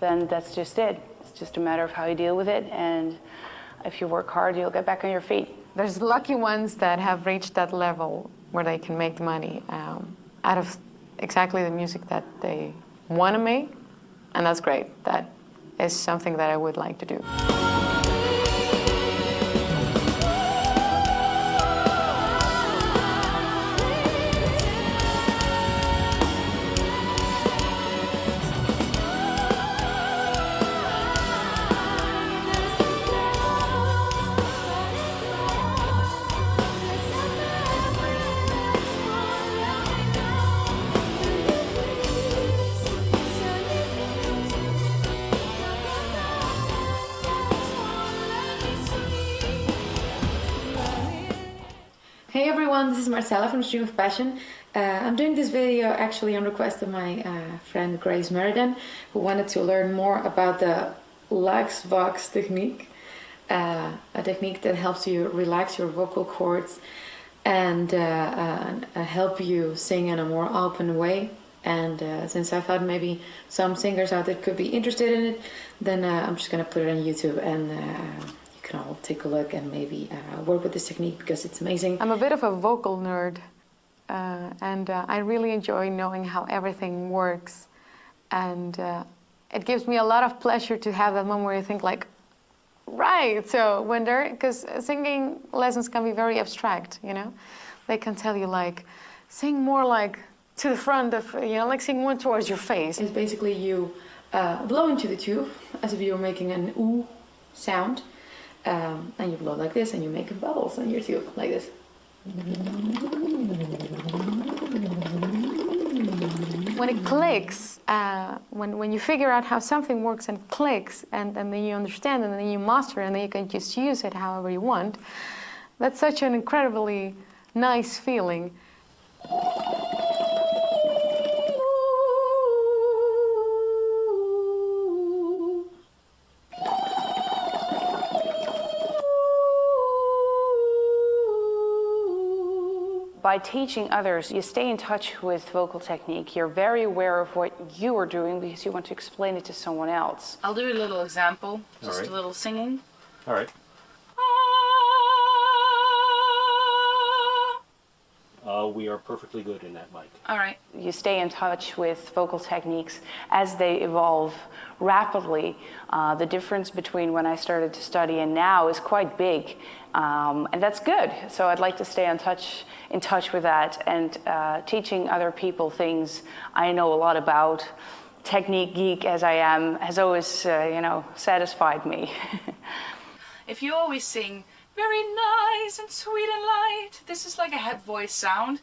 then that's just it. It's just a matter of how you deal with it. And if you work hard, you'll get back on your feet. There's lucky ones that have reached that level where they can make the money out of exactly the music that they want to make, and that's great. That is something that I would like to do. Hey everyone, this is Marcella from Stream of Passion. I'm doing this video actually on request of my friend Grace Meriden, who wanted to learn more about the Lax Vox technique, a technique that helps you relax your vocal cords and help you sing in a more open way. And since I thought maybe some singers out there could be interested in it, then I'm just gonna put it on YouTube, and you can all take a look and maybe work with this technique because it's amazing. I'm a bit of a vocal nerd, and I really enjoy knowing how everything works, and it gives me a lot of pleasure to have that moment where you think like, right, so when they're, because singing lessons can be very abstract, you know? They can tell you like, sing more like to the front of, you know, like sing more towards your face. It's basically you blow into the tube as if you were making an ooh sound. And you blow like this and you make bubbles on your tube, like this. When it clicks, when you figure out how something works and clicks, and then you understand, and then you master it, and then you can just use it however you want, that's such an incredibly nice feeling. By teaching others, you stay in touch with vocal technique. You're very aware of what you are doing because you want to explain it to someone else. I'll do a little example, just a little singing. All right. We are perfectly good in that mic. All right. You stay in touch with vocal techniques as they evolve rapidly. The difference between when I started to study and now is quite big, and that's good. So I'd like to stay in touch with that, and teaching other people things I know a lot about. Technique geek as I am has always, satisfied me. If you always sing very nice and sweet and light, this is like a head voice sound.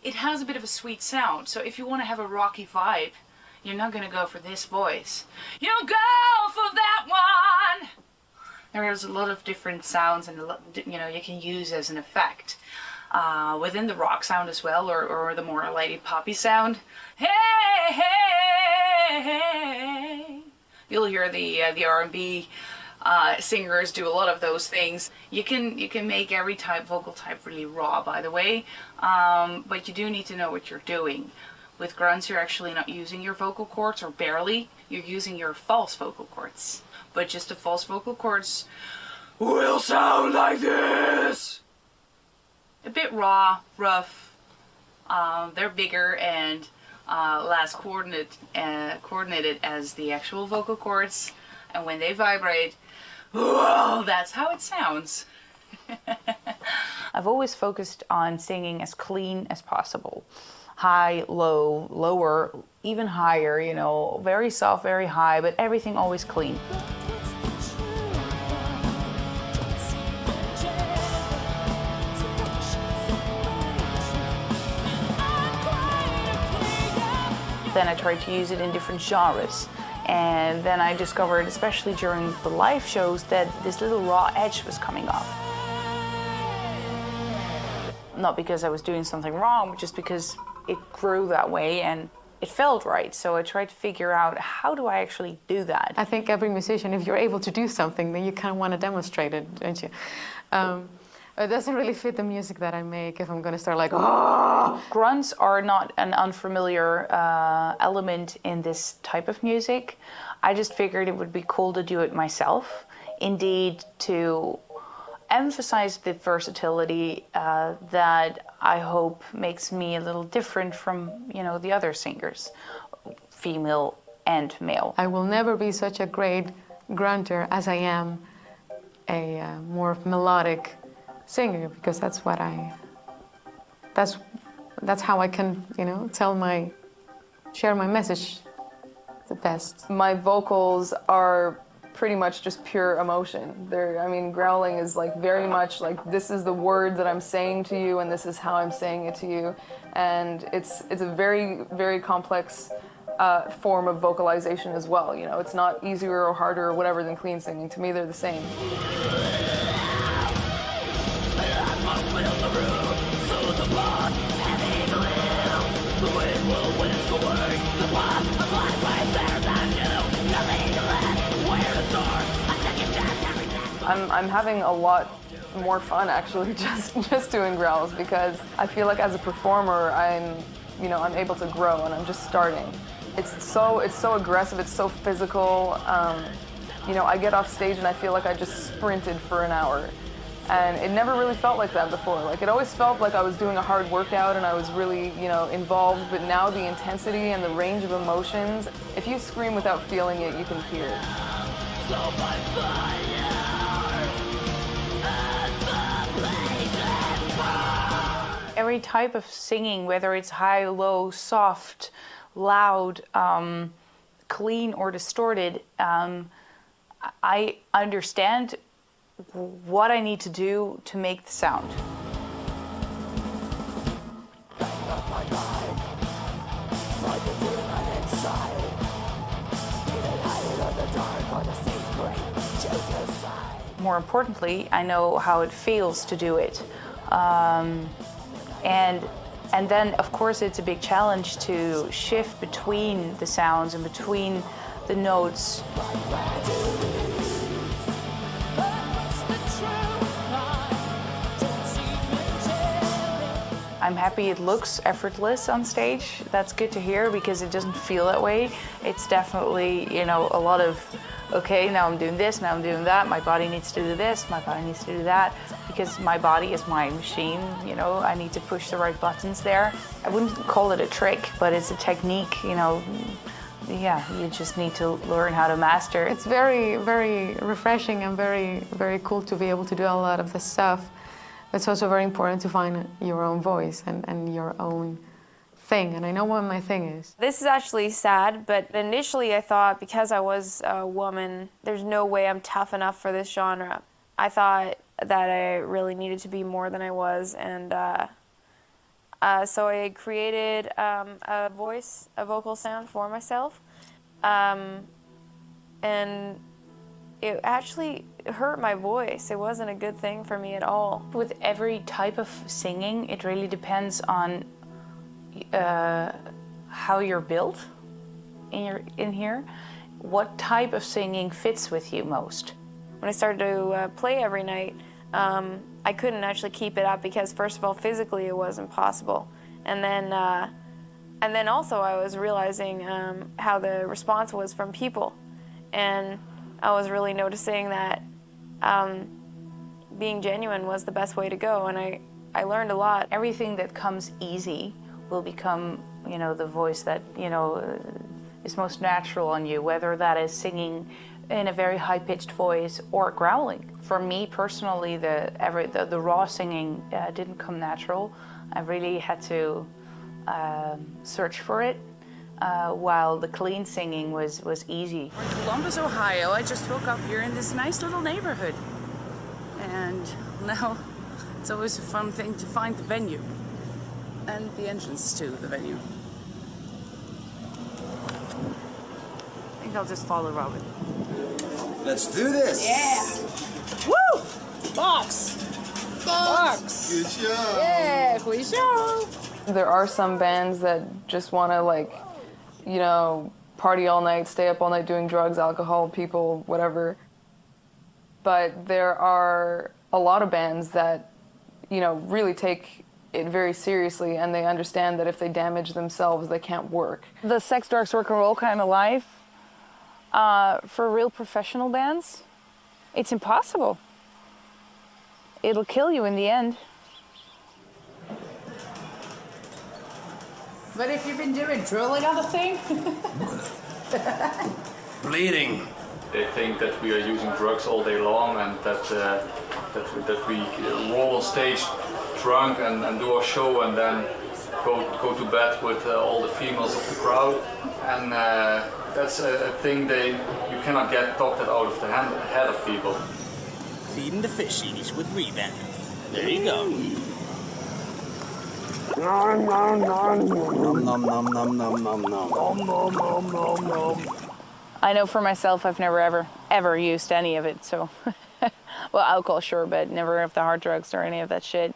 It has a bit of a sweet sound. So if you want to have a rocky vibe, you're not going to go for this voice. You go for that one. There's a lot of different sounds, and you can use as an effect within the rock sound as well, or the more lady poppy sound. Hey, hey, hey. You'll hear the R&B singers do a lot of those things. You can make every vocal type really raw, by the way, but you do need to know what you're doing. With grunts, you're actually not using your vocal cords, or barely. You're using your false vocal cords. But just the false vocal cords will sound like this. A bit raw, rough. They're bigger and less coordinated as the actual vocal cords. And when they vibrate, whoa, that's how it sounds. I've always focused on singing as clean as possible. High, low, lower, even higher, very soft, very high, but everything always clean. Then I tried to use it in different genres. And then I discovered, especially during the live shows, that this little raw edge was coming off. Not because I was doing something wrong, but just because it grew that way and it felt right. So I tried to figure out, how do I actually do that? I think every musician, if you're able to do something, then you kind of want to demonstrate it, don't you? It doesn't really fit the music that I make if I'm going to start like, oh! Grunts are not an unfamiliar element in this type of music. I just figured it would be cool to do it myself. Indeed, to emphasize the versatility that I hope makes me a little different from, you know, the other singers, female and male. I will never be such a great grunter as I am a more melodic singer, because that's what that's how I can, you know, share my message the best. My vocals are pretty much just pure emotion. I mean, growling is like very much like, this is the word that I'm saying to you and this is how I'm saying it to you. And it's a very, very complex form of vocalization as well. You know, it's not easier or harder or whatever than clean singing. To me, they're the same. I'm having a lot more fun actually just doing growls, because I feel like as a performer I'm able to grow and I'm just starting. It's so aggressive, it's so physical. You know, I get off stage and I feel like I just sprinted for an hour. And it never really felt like that before. Like, it always felt like I was doing a hard workout and I was really, you know, involved, but now the intensity and the range of emotions, if you scream without feeling it, you can hear it. Every type of singing, whether it's high, low, soft, loud, clean or distorted, I understand what I need to do to make the sound. More importantly, I know how it feels to do it. And then, of course, it's a big challenge to shift between the sounds and between the notes. I'm happy it looks effortless on stage. That's good to hear, because it doesn't feel that way. It's definitely, you know, a lot of, okay, now I'm doing this, now I'm doing that, my body needs to do this, my body needs to do that, because my body is my machine, you know, I need to push the right buttons there. I wouldn't call it a trick, but it's a technique, you know. Yeah, you just need to learn how to master. It's very, very refreshing and very, very cool to be able to do a lot of this stuff. It's also very important to find your own voice and your own thing, and I know what my thing is. This is actually sad, but initially I thought, because I was a woman, there's no way I'm tough enough for this genre. I thought that I really needed to be more than I was, and so I created a vocal sound for myself, and it actually hurt my voice. It wasn't a good thing for me at all. With every type of singing, it really depends on how you're built in here. What type of singing fits with you most? When I started to play every night, I couldn't actually keep it up, because first of all, physically it wasn't possible. And then also I was realizing how the response was from people. And I was really noticing that being genuine was the best way to go, and I learned a lot. Everything that comes easy will become, you know, the voice that, you know, is most natural on you, whether that is singing in a very high-pitched voice or growling. For me personally, the raw singing didn't come natural. I really had to search for it. While the clean singing was easy. We're in Columbus, Ohio. I just woke up here in this nice little neighborhood. And now it's always a fun thing to find the venue and the entrance to the venue. I think I'll just follow Robin. Let's do this! Yeah! Woo! Box! Box! Good show! Yeah, goeie show! There are some bands that just want to, like, you know, party all night, stay up all night doing drugs, alcohol, people, whatever. But there are a lot of bands that, you know, really take it very seriously, and they understand that if they damage themselves, they can't work. The sex, drugs, rock and roll kind of life, for real professional bands, it's impossible. It'll kill you in the end. What have you been doing? Drooling on the thing? Bleeding. They think that we are using drugs all day long and that we roll on stage drunk and do our show and then go to bed with all the females of the crowd. And that's a thing you cannot get talked out of the head of people. Feeding the fishies with Revamp. There you go. Nom nom nom nom nom nom nom nom nom nom nom nom nom. I know for myself, I've never ever used any of it. So, well, alcohol sure, but never of the hard drugs or any of that shit.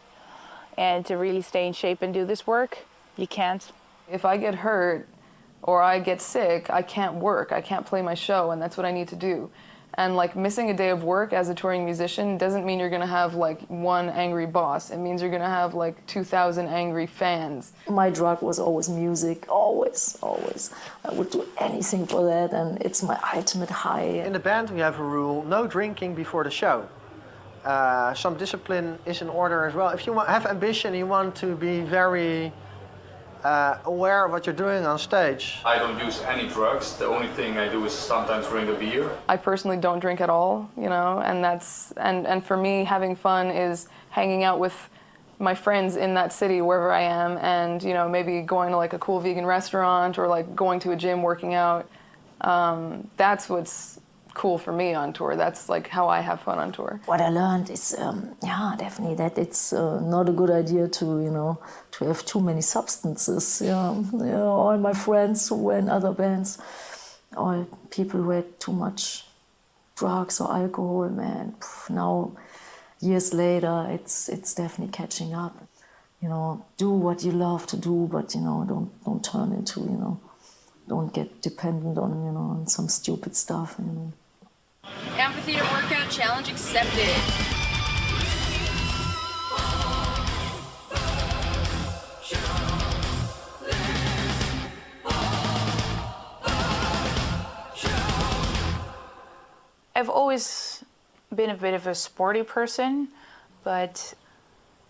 And to really stay in shape and do this work, you can't. If I get hurt or I get sick, I can't work. I can't play my show, and that's what I need to do. And like missing a day of work as a touring musician doesn't mean you're gonna have like one angry boss. It means you're gonna have like 2,000 angry fans. My drug was always music, always, always. I would do anything for that, and it's my ultimate high. In the band we have a rule, no drinking before the show. Some discipline is in order as well. If you have ambition, you want to be very aware of what you're doing on stage. I don't use any drugs. The only thing I do is sometimes drink a beer. I personally don't drink at all, you know, and for me, having fun is hanging out with my friends in that city wherever I am, and you know, maybe going to like a cool vegan restaurant or like going to a gym, working out. That's what's cool for me on tour. That's like how I have fun on tour. What I learned is, yeah, definitely that it's not a good idea to, to have too many substances. All my friends who were in other bands, all people who had too much drugs or alcohol, man. Now, years later, it's definitely catching up. Do what you love to do, but don't turn into, don't get dependent on on some stupid stuff. Amphitheater workout challenge accepted. I've always been a bit of a sporty person, but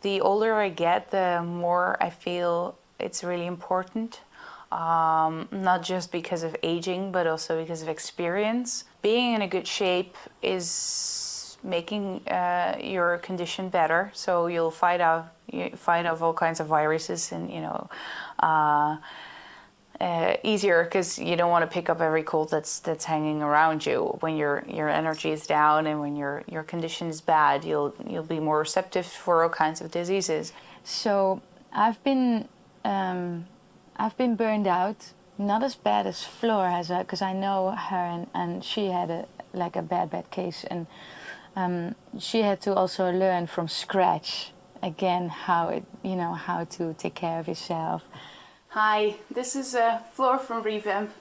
the older I get, the more I feel it's really important. Not just because of aging, but also because of experience. Being in a good shape is making your condition better, so you'll fight off all kinds of viruses and easier, because you don't want to pick up every cold that's hanging around you. When your energy is down and when your condition is bad, you'll be more receptive for all kinds of diseases. So I've been burned out, not as bad as Floor has, because I know her and she had a bad case, and she had to also learn from scratch again how to take care of yourself. Hi, this is Floor from Revamp.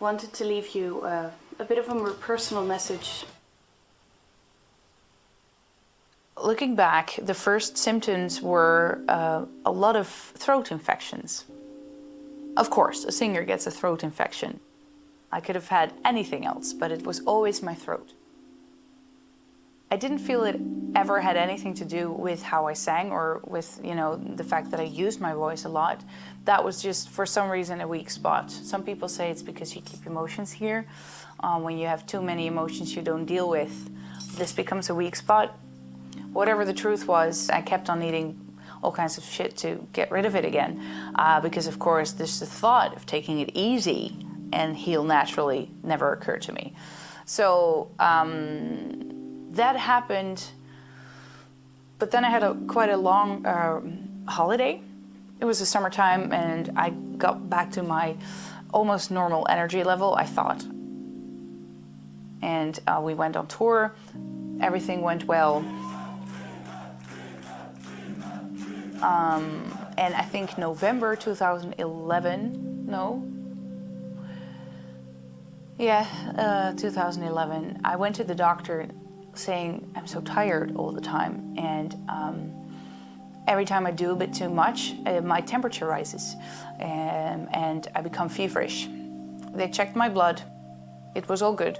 Wanted to leave you a bit of a more personal message. Looking back, the first symptoms were a lot of throat infections. Of course, a singer gets a throat infection. I could have had anything else, but it was always my throat. I didn't feel it ever had anything to do with how I sang or with, the fact that I used my voice a lot. That was just, for some reason, a weak spot. Some people say it's because you keep emotions here. When you have too many emotions you don't deal with, this becomes a weak spot. Whatever the truth was, I kept on eating all kinds of shit to get rid of it again. Because of course, the thought of taking it easy and heal naturally never occurred to me. So that happened, but then I had quite a long holiday. It was the summertime and I got back to my almost normal energy level, I thought. And we went on tour, everything went well. And I think November 2011, 2011, I went to the doctor saying I'm so tired all the time, and every time I do a bit too much, my temperature rises and I become feverish. They checked my blood, it was all good.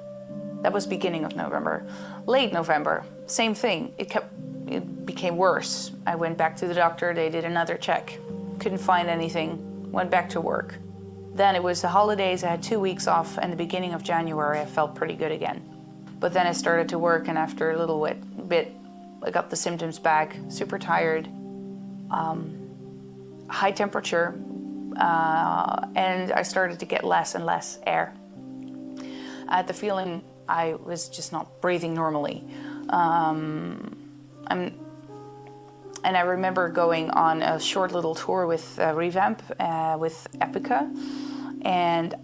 That was beginning of November. Late November, same thing, it kept it became worse. I went back to the doctor, they did another check. Couldn't find anything, went back to work. Then it was the holidays, I had 2 weeks off, and the beginning of January I felt pretty good again. But then I started to work, and after a little bit, I got the symptoms back, super tired, high temperature, and I started to get less and less air. I had the feeling I was just not breathing normally. And I remember going on a short little tour with Revamp, with Epica, and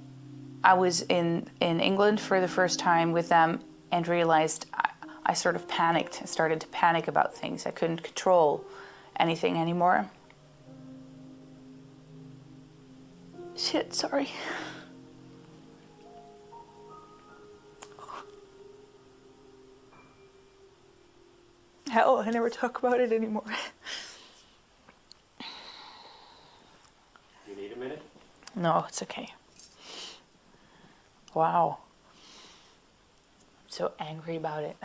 I was in England for the first time with them and realized I sort of panicked. I started to panic about things. I couldn't control anything anymore. Shit, sorry. Hell, I never talk about it anymore. You need a minute? No, it's okay. Wow. I'm so angry about it.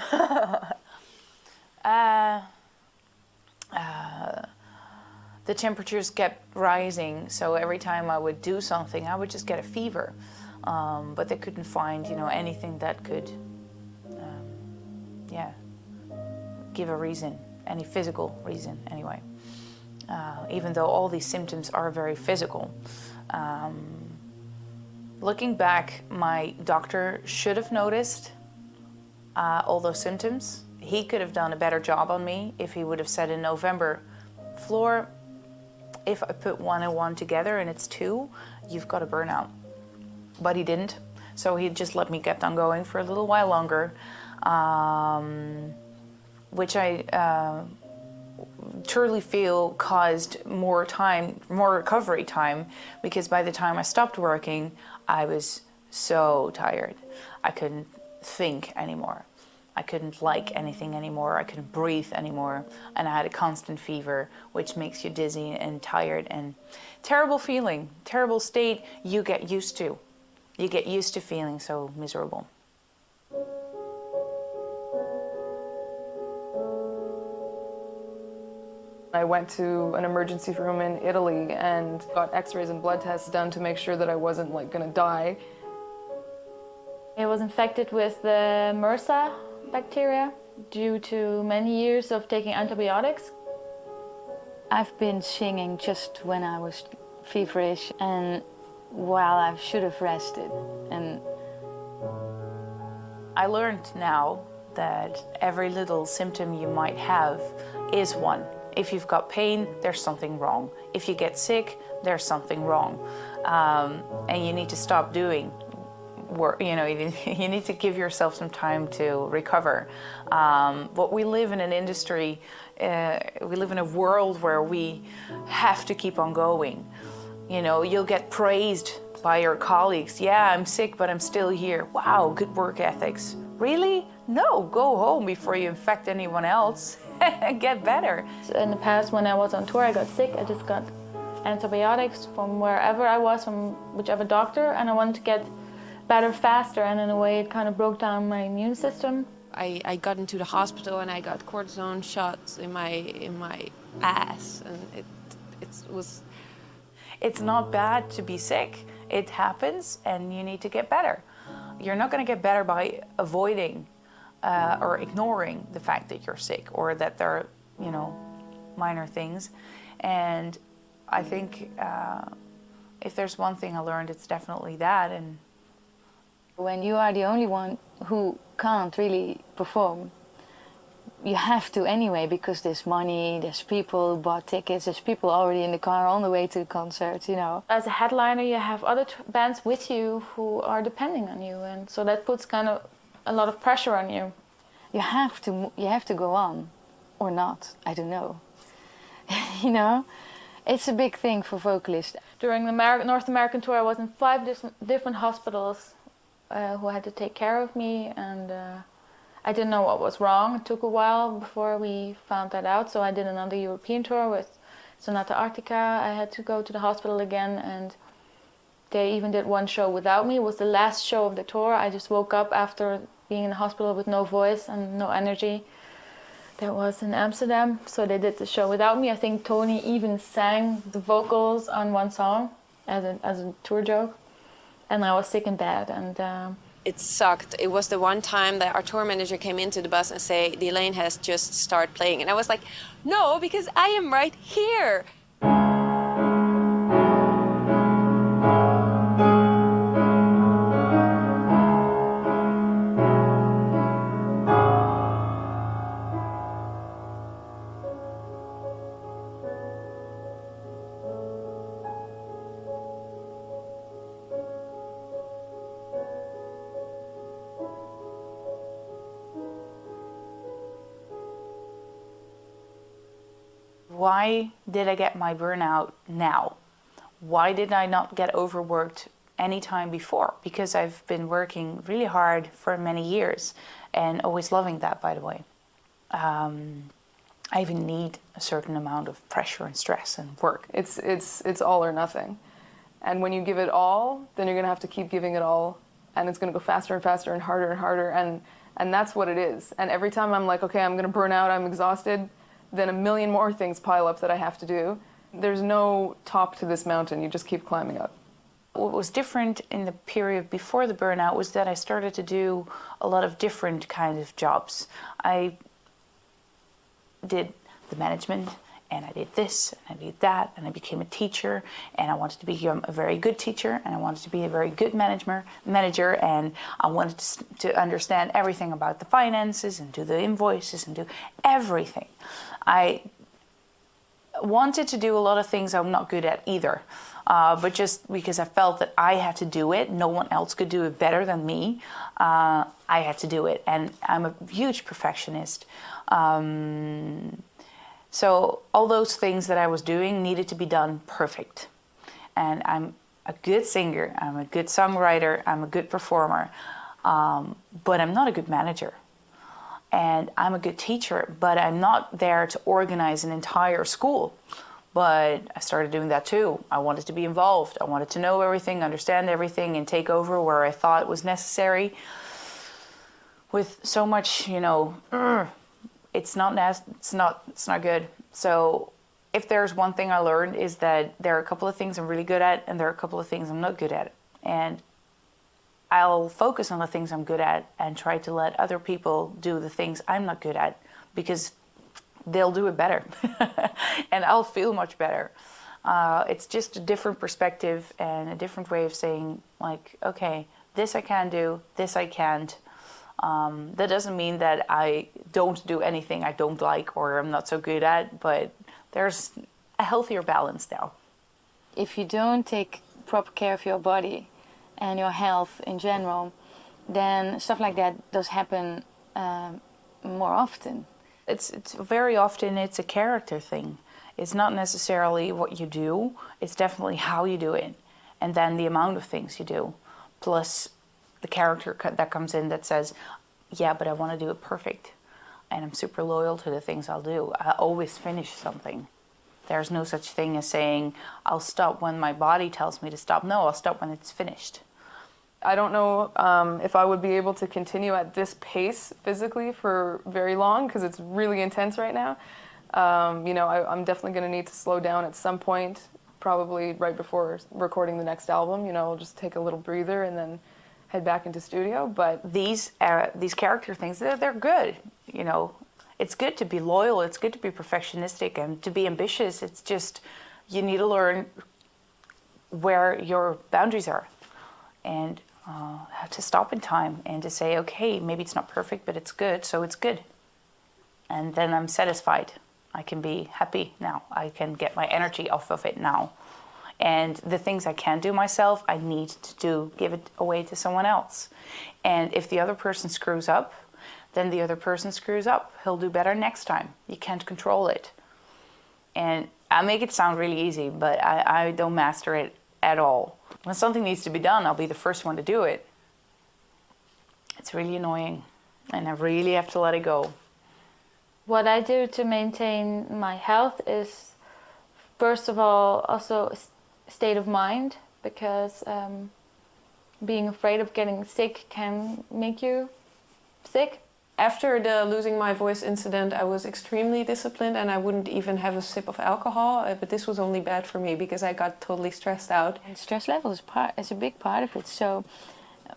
The temperatures kept rising, so every time I would do something, I would just get a fever. But they couldn't find, anything that could, give a reason, any physical reason, anyway. Even though all these symptoms are very physical. Looking back, my doctor should have noticed all those symptoms. He could have done a better job on me if he would have said in November, Floor, if I put 1 and 1 together and it's 2, you've got a burnout. But he didn't. So he just let me get on going for a little while longer, which I truly feel caused more recovery time, because by the time I stopped working, I was so tired. I couldn't think anymore. I couldn't like anything anymore. I couldn't breathe anymore. And I had a constant fever, which makes you dizzy and tired, and terrible feeling, terrible state you get used to. You get used to feeling so miserable. I went to an emergency room in Italy and got x-rays and blood tests done to make sure that I wasn't gonna die. It was infected with the MRSA bacteria due to many years of taking antibiotics. I've been singing just when I was feverish and while I should have rested. And I learned now that every little symptom you might have is one. If you've got pain, there's something wrong. If you get sick, there's something wrong. And you need to stop doing work, you need to give yourself some time to recover. But we live in an industry, we live in a world where we have to keep on going. You'll get praised by your colleagues. Yeah, I'm sick, but I'm still here. Wow, good work ethics. Really? No, go home before you infect anyone else and get better. In the past, when I was on tour, I got sick. I just got antibiotics from wherever I was, from whichever doctor, and I wanted to get better faster, and in a way it kind of broke down my immune system. I got into the hospital and I got cortisone shots in my ass, and it was... It's not bad to be sick. It happens and you need to get better. You're not going to get better by avoiding or ignoring the fact that you're sick or that there are, minor things. And I think if there's one thing I learned, it's definitely that. And when you are the only one who can't really perform, you have to anyway, because there's money, there's people who bought tickets, there's people already in the car on the way to the concert, As a headliner, you have other bands with you who are depending on you, and so that puts kind of a lot of pressure on you. You have to go on, or not, I don't know. It's a big thing for vocalists. During the North American tour, I was in 5 different hospitals who had to take care of me, and I didn't know what was wrong. It took a while before we found that out, so I did another European tour with Sonata Arctica. I had to go to the hospital again, and they even did one show without me. It was the last show of the tour. I just woke up after being in the hospital with no voice and no energy. That was in Amsterdam, so they did the show without me. I think Tony even sang the vocals on one song as a tour joke. And I was sick in bed, and It sucked. It was the one time that our tour manager came into the bus and say, "Elaine has just started playing." And I was like, no, because I am right here. Why did I get my burnout now? Why did I not get overworked any time before? Because I've been working really hard for many years and always loving that, by the way. I even need a certain amount of pressure and stress and work. It's all or nothing. And when you give it all, then you're going to have to keep giving it all, and it's going to go faster and faster and harder, and that's what it is. And every time I'm like, okay, I'm going to burn out, I'm exhausted, then a million more things pile up that I have to do. There's no top to this mountain, you just keep climbing up. What was different in the period before the burnout was that I started to do a lot of different kinds of jobs. I did the management, and I did this, and I did that, and I became a teacher, and I wanted to become a very good teacher, and I wanted to be a very good manager, and I wanted to understand everything about the finances, and do the invoices, and do everything. I wanted to do a lot of things I'm not good at either, but just because I felt that I had to do it, no one else could do it better than me, I had to do it, and I'm a huge perfectionist. So all those things that I was doing needed to be done perfect. And I'm a good singer, I'm a good songwriter, I'm a good performer, but I'm not a good manager. And I'm a good teacher, but I'm not there to organize an entire school. But I started doing that too. I wanted to be involved. I wanted to know everything, understand everything, and take over where I thought was necessary. With so much, it's not good. So if there's one thing I learned is that there are a couple of things I'm really good at, and there are a couple of things I'm not good at. And I'll focus on the things I'm good at and try to let other people do the things I'm not good at, because they'll do it better and I'll feel much better. It's just a different perspective and a different way of saying, like, okay, this I can do, this I can't. That doesn't mean that I don't do anything I don't like or I'm not so good at, but there's a healthier balance now. If you don't take proper care of your body and your health in general, then stuff like that does happen more often. It's very often it's a character thing. It's not necessarily what you do, it's definitely how you do it, and then the amount of things you do, plus the character that comes in that says, yeah, but I want to do it perfect, and I'm super loyal to the things I'll do. I always finish something. There's no such thing as saying, I'll stop when my body tells me to stop. No, I'll stop when it's finished. I don't know if I would be able to continue at this pace physically for very long, because it's really intense right now. I'm definitely going to need to slow down at some point, probably right before recording the next album. I'll just take a little breather and then head back into studio. But these character things, they're good. It's good to be loyal, it's good to be perfectionistic and to be ambitious. It's just, you need to learn where your boundaries are, and to stop in time and to say, okay, maybe it's not perfect, but it's good, so it's good. And then I'm satisfied. I can be happy now. I can get my energy off of it now. And the things I can't do myself, I need to give it away to someone else. And if the other person screws up, then the other person screws up. He'll do better next time. You can't control it. And I make it sound really easy, but I don't master it at all. When something needs to be done, I'll be the first one to do it. It's really annoying, and I really have to let it go. What I do to maintain my health is, first of all, also state of mind, because being afraid of getting sick can make you sick. After the losing my voice incident, I was extremely disciplined and I wouldn't even have a sip of alcohol. But this was only bad for me because I got totally stressed out. And stress level is a big part of it. So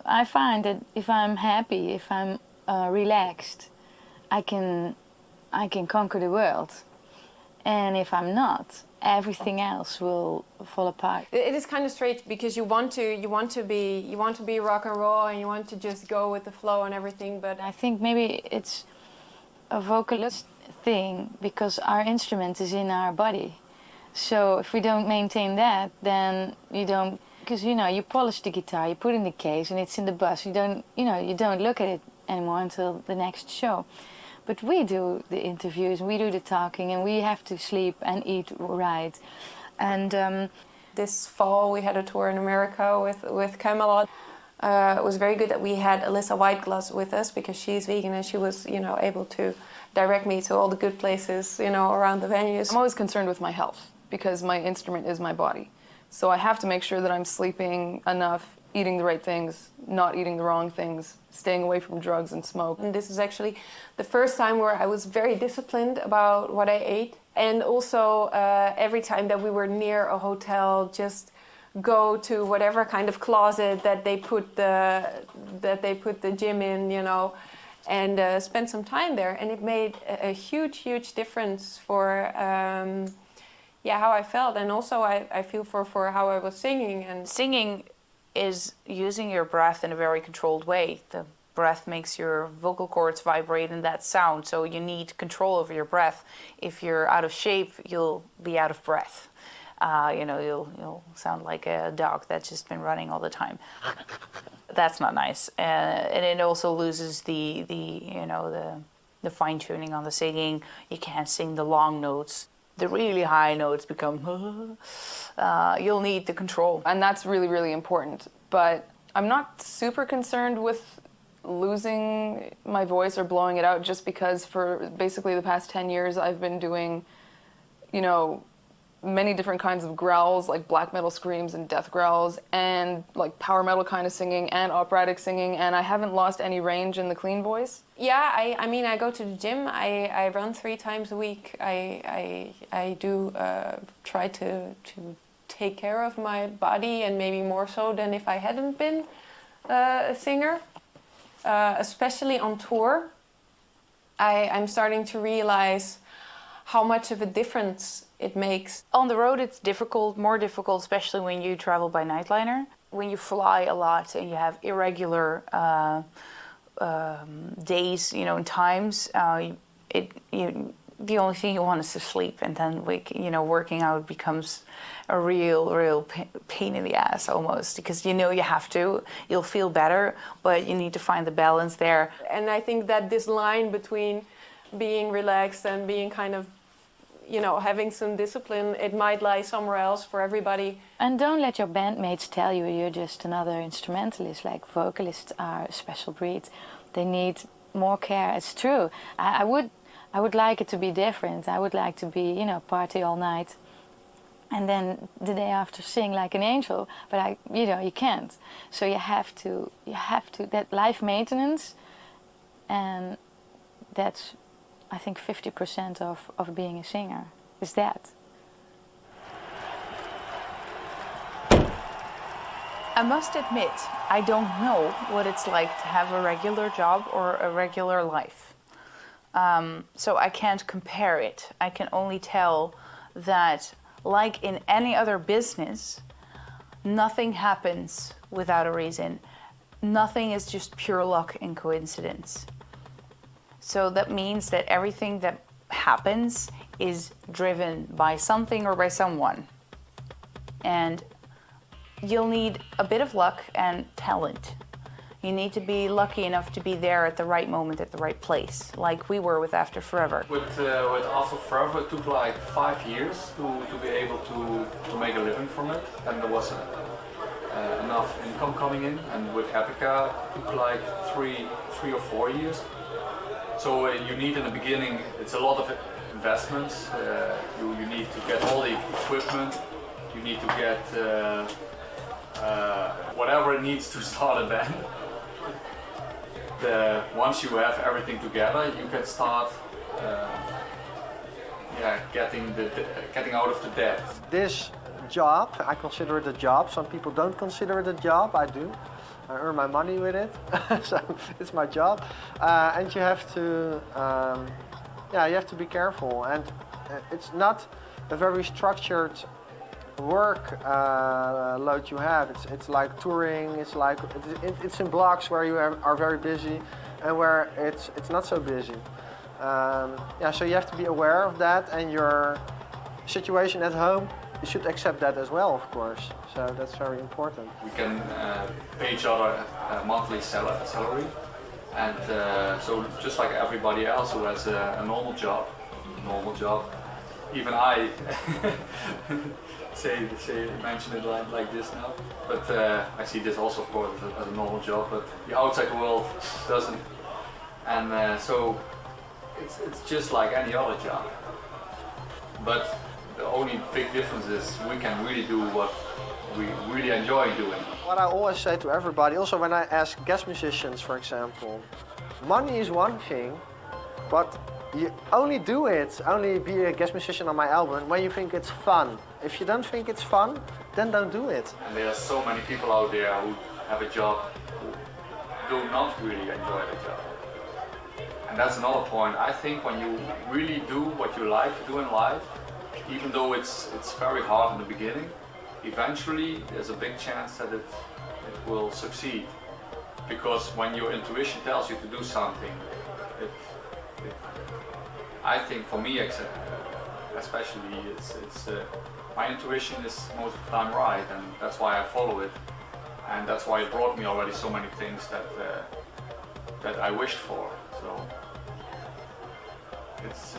I find that if I'm happy, if I'm relaxed, I can conquer the world. And if I'm not, everything else will fall apart. It is kind of strange because you want to be rock and roll and you want to just go with the flow and everything, but I think maybe it's a vocalist thing because our instrument is in our body. So if we don't maintain that, then you don't, because you polish the guitar, you put it in the case and it's in the bus. You don't look at it anymore until the next show. But we do the interviews, we do the talking, and we have to sleep and eat right. And this fall we had a tour in America with Camelot. It was very good that we had Alyssa Whiteglass with us because she's vegan and she was, able to direct me to all the good places, around the venues. I'm always concerned with my health because my instrument is my body. So I have to make sure that I'm sleeping enough, eating the right things, not eating the wrong things, staying away from drugs and smoke. And this is actually the first time where I was very disciplined about what I ate. And also every time that we were near a hotel, just go to whatever kind of closet that they put the gym in, and spend some time there. And it made a huge difference for how I felt. And also I feel for how I was singing. And singing is using your breath in a very controlled way. The breath makes your vocal cords vibrate in that sound, so you need control over your breath. If you're out of shape, you'll be out of breath. You'll sound like a dog that's just been running all the time. That's not nice, and it also loses the fine tuning on the singing. You can't sing the long notes. The really high notes become, you'll need the control. And that's really, really important. But I'm not super concerned with losing my voice or blowing it out just because for basically the past 10 years I've been doing, many different kinds of growls, like black metal screams and death growls, and like power metal kind of singing and operatic singing, and I haven't lost any range in the clean voice. Yeah, I go to the gym. I run 3 times a week. I do try to take care of my body, and maybe more so than if I hadn't been a singer, especially on tour. I'm starting to realize how much of a difference it makes. On the road it's difficult, more difficult, especially when you travel by nightliner. When you fly a lot and you have irregular days, and times, the only thing you want is to sleep, and then working out becomes a real pain in the ass almost, because you have to, you'll feel better, but you need to find the balance there. And I think that this line between being relaxed and being kind of, having some discipline, it might lie somewhere else for everybody. And don't let your bandmates tell you you're just another instrumentalist. Like, vocalists are a special breed. They need more care. It's true. I would like it to be different. I would like to be, party all night and then the day after sing like an angel. But you can't. So you have to, that life maintenance, and that's, I think, 50% of being a singer is that. I must admit, I don't know what it's like to have a regular job or a regular life. So I can't compare it. I can only tell that, like in any other business, nothing happens without a reason. Nothing is just pure luck and coincidence. So that means that everything that happens is driven by something or by someone. And you'll need a bit of luck and talent. You need to be lucky enough to be there at the right moment, at the right place, like we were with After Forever. With After Forever, it took like 5 years to be able to make a living from it, and there was enough income coming in. And with Epica, it took like three or 4 years. So you need in the beginning, it's a lot of investments. You need to get all the equipment. You need to get whatever it needs to start a band. once you have everything together, you can start getting out of the debt. This job, I consider it a job. Some people don't consider it a job. I do. I earn my money with it, so it's my job. And you have to, you have to be careful. And it's not a very structured work load you have. It's like touring. It's like it's in blocks where you are very busy, and where it's not so busy. So you have to be aware of that, and your situation at home. You should accept that as well, of course. So that's very important. We can pay each other a monthly salary, and so just like everybody else who has a normal job, even I mention it like this now. But I see this also, of course, as a normal job. But the outside world doesn't, and so it's just like any other job. But the only big difference is we can really do what we really enjoy doing. What I always say to everybody, also when I ask guest musicians, for example, money is one thing, but you only be a guest musician on my album when you think it's fun. If you don't think it's fun, then don't do it. And there are so many people out there who have a job who do not really enjoy the job. And that's another point. I think when you really do what you like to do in life, even though it's very hard in the beginning, eventually there's a big chance that it will succeed. Because when your intuition tells you to do something, I think for me especially, my intuition is most of the time right, and that's why I follow it. And that's why it brought me already so many things that I wished for. So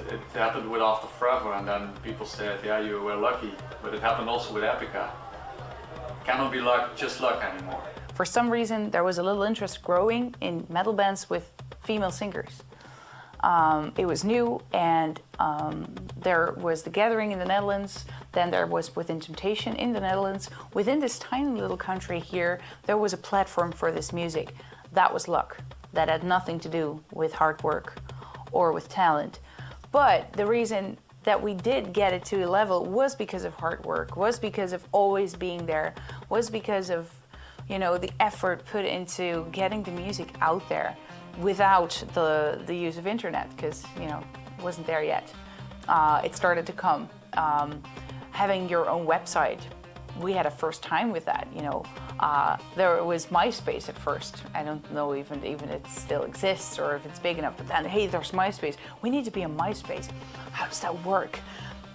it happened with After Forever, and then people said, yeah, you were lucky, but it happened also with Epica. Cannot be just luck anymore. For some reason, there was a little interest growing in metal bands with female singers. It was new, and there was The Gathering in the Netherlands, then there was Within Temptation in the Netherlands. Within this tiny little country here, there was a platform for this music. That was luck. That had nothing to do with hard work or with talent. But the reason that we did get it to a level was because of hard work, was because of always being there, was because of, the effort put into getting the music out there without the use of internet, because, it wasn't there yet. It started to come. Having your own website, we had a first time with that, there was MySpace at first. I don't know even it still exists or if it's big enough, but then, hey, there's MySpace. We need to be on MySpace. How does that work?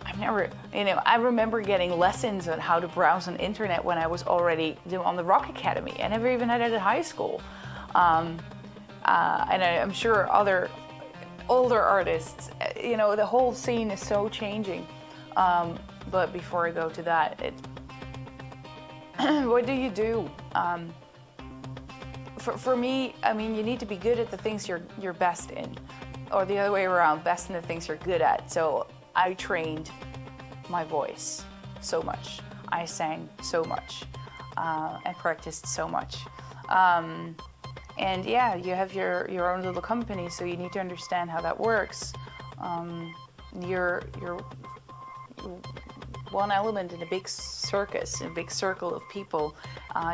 I've never, I remember getting lessons on how to browse on internet when I was already on the Rock Academy. I never even had it at high school. And I'm sure other older artists, the whole scene is so changing. But before I go to that, what do you do? For me, you need to be good at the things you're best in, or the other way around, best in the things you're good at. So I trained my voice so much. I sang so much and practiced so much. And yeah, you have your own little company, so you need to understand how that works. You're one element in a big circus, a big circle of people.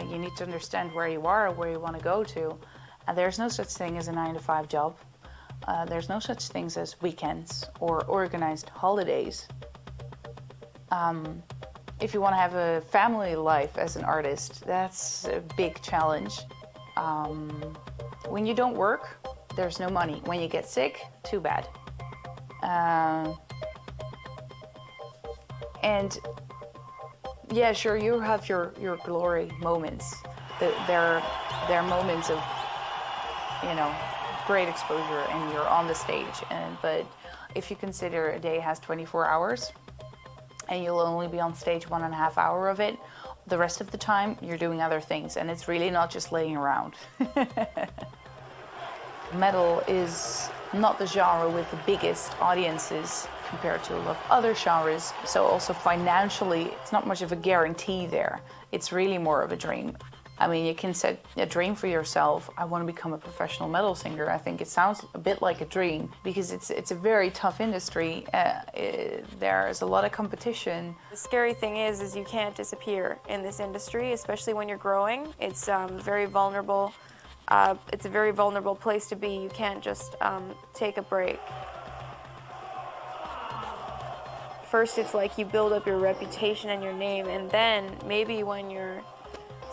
You need to understand where you are, where you want to go to. And there's no such thing as a 9-to-5 job. There's no such things as weekends or organized holidays. If you want to have a family life as an artist, that's a big challenge. When you don't work, there's no money. When you get sick, too bad. And yeah, sure, you have your glory moments. There are moments of, great exposure, and you're on the stage. But if you consider a day has 24 hours, and you'll only be on stage 1.5 hours of it, the rest of the time you're doing other things, and it's really not just laying around. Metal is not the genre with the biggest audiences compared to a lot of other genres, so also financially it's not much of a guarantee there. It's really more of a dream. I mean, you can set a dream for yourself. I want to become a professional metal singer. I think it sounds a bit like a dream because it's a very tough industry. There's a lot of competition. The scary thing is you can't disappear in this industry, especially when you're growing. It's very vulnerable. It's a very vulnerable place to be. You can't just take a break. First, it's like you build up your reputation and your name, and then maybe when you're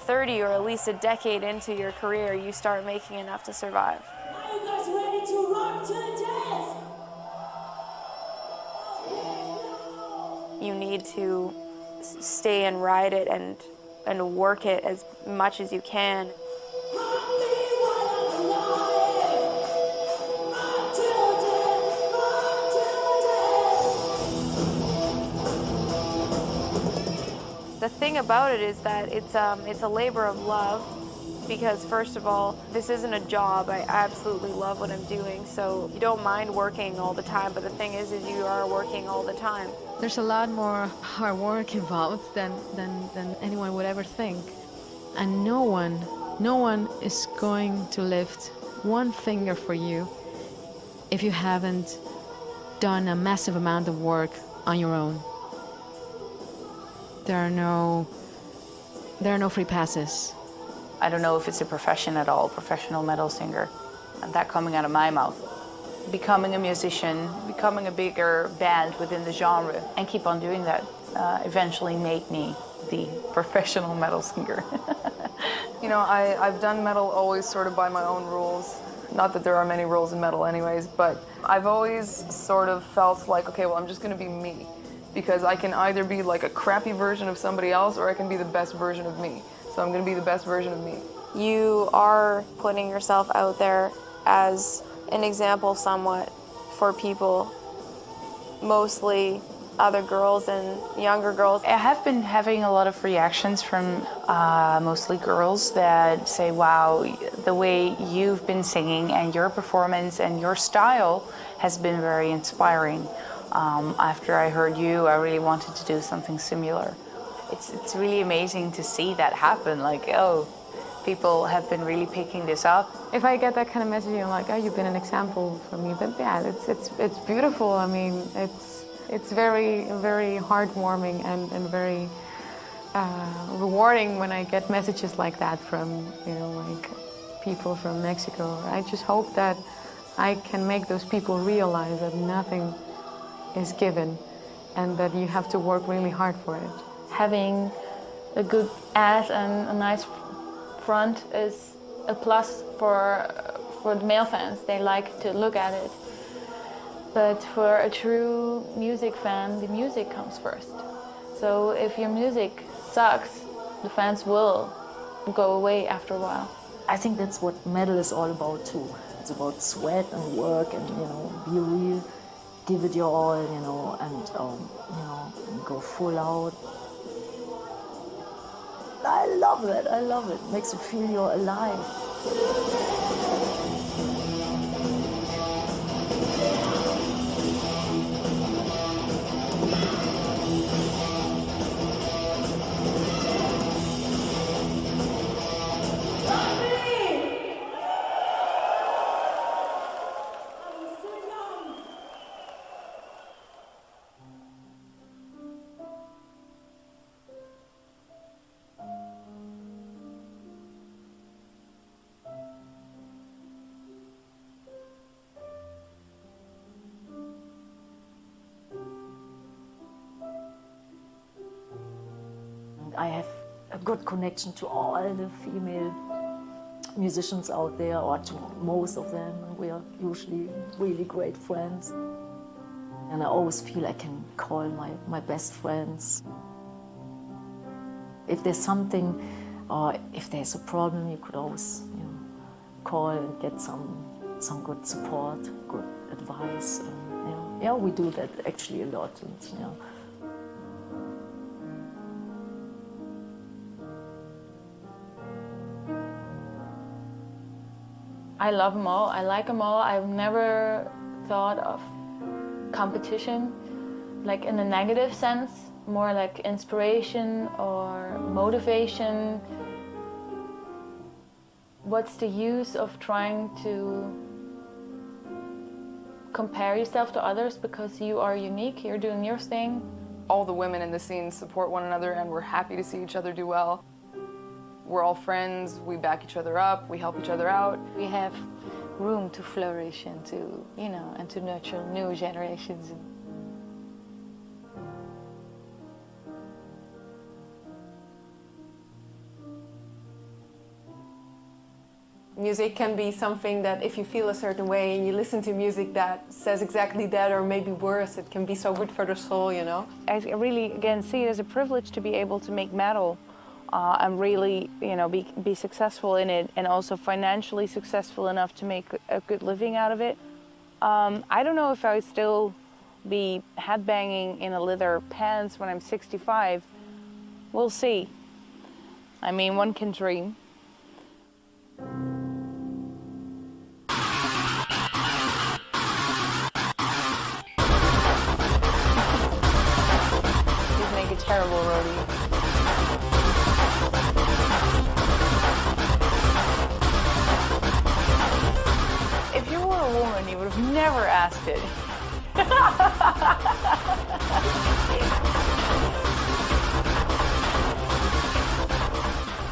30 or at least a decade into your career, you start making enough to survive. Are you guys ready to rock to death? You need to stay and ride it and work it as much as you can. The thing about it is that it's a labor of love, because first of all, this isn't a job. I absolutely love what I'm doing, so you don't mind working all the time, but the thing is you are working all the time. There's a lot more hard work involved than anyone would ever think. And no one is going to lift one finger for you if you haven't done a massive amount of work on your own. There are no free passes. I don't know if it's a profession at all, professional metal singer. And that coming out of my mouth. Becoming a musician, becoming a bigger band within the genre, and keep on doing that eventually made me the professional metal singer. You know, I've done metal always sort of by my own rules. Not that there are many rules in metal anyways, but I've always sort of felt like, okay, well, I'm just gonna be me. Because I can either be like a crappy version of somebody else or I can be the best version of me. So I'm gonna be the best version of me. You are putting yourself out there as an example somewhat for people, mostly other girls and younger girls. I have been having a lot of reactions from mostly girls that say, wow, the way you've been singing and your performance and your style has been very inspiring. After I heard you, I really wanted to do something similar. It's really amazing to see that happen, like, oh, people have been really picking this up. If I get that kind of messaging, I'm like, oh, you've been an example for me. But yeah, it's beautiful. I mean, it's very, very heartwarming and very rewarding when I get messages like that from, you know, like people from Mexico. I just hope that I can make those people realize that nothing is given and that you have to work really hard for it. Having a good ass and a nice front is a plus for the male fans. They like to look at it. But for a true music fan, the music comes first. So if your music sucks, the fans will go away after a while. I think that's what metal is all about too. It's about sweat and work and, you know, be real, give it your all, you know, and, you know, go full out. I love it, I love it. Makes you feel you're alive. I have a good connection to all the female musicians out there, or to most of them. We are usually really great friends. And I always feel I can call my best friends. If there's something, or if there's a problem, you could always, you know, call and get some good support, good advice. And, you know, yeah, we do that actually a lot. And, you know, I love them all. I like them all. I've never thought of competition like in a negative sense, more like inspiration or motivation. what's the use of trying to compare yourself to others because you are unique, you're doing your thing. All the women in the scene support one another and we're happy to see each other do well. We're all friends, we back each other up, we help each other out. We have room to flourish and to, you know, and to nurture new generations. Music can be something that if you feel a certain way and you listen to music that says exactly that or maybe worse, it can be so good for the soul, you know? I really, again, see it as a privilege to be able to make metal and really, you know, be successful in it and also financially successful enough to make a good living out of it. I don't know if I would still be headbanging in a leather pants when I'm 65. We'll see. I mean, one can dream. These make a terrible roadie. If you were a woman, you would have never asked it.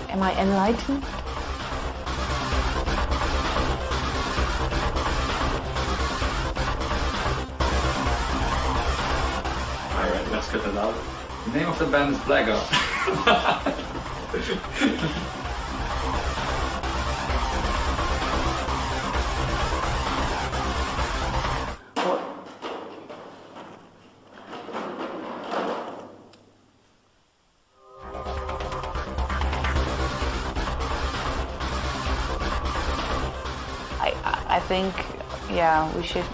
Am I enlightened? Alright, let's get it out. The name of the band is Blackout. I think, yeah, we should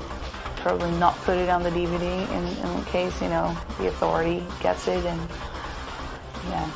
probably not put it on the DVD in case, you know, the authority gets it and, yeah.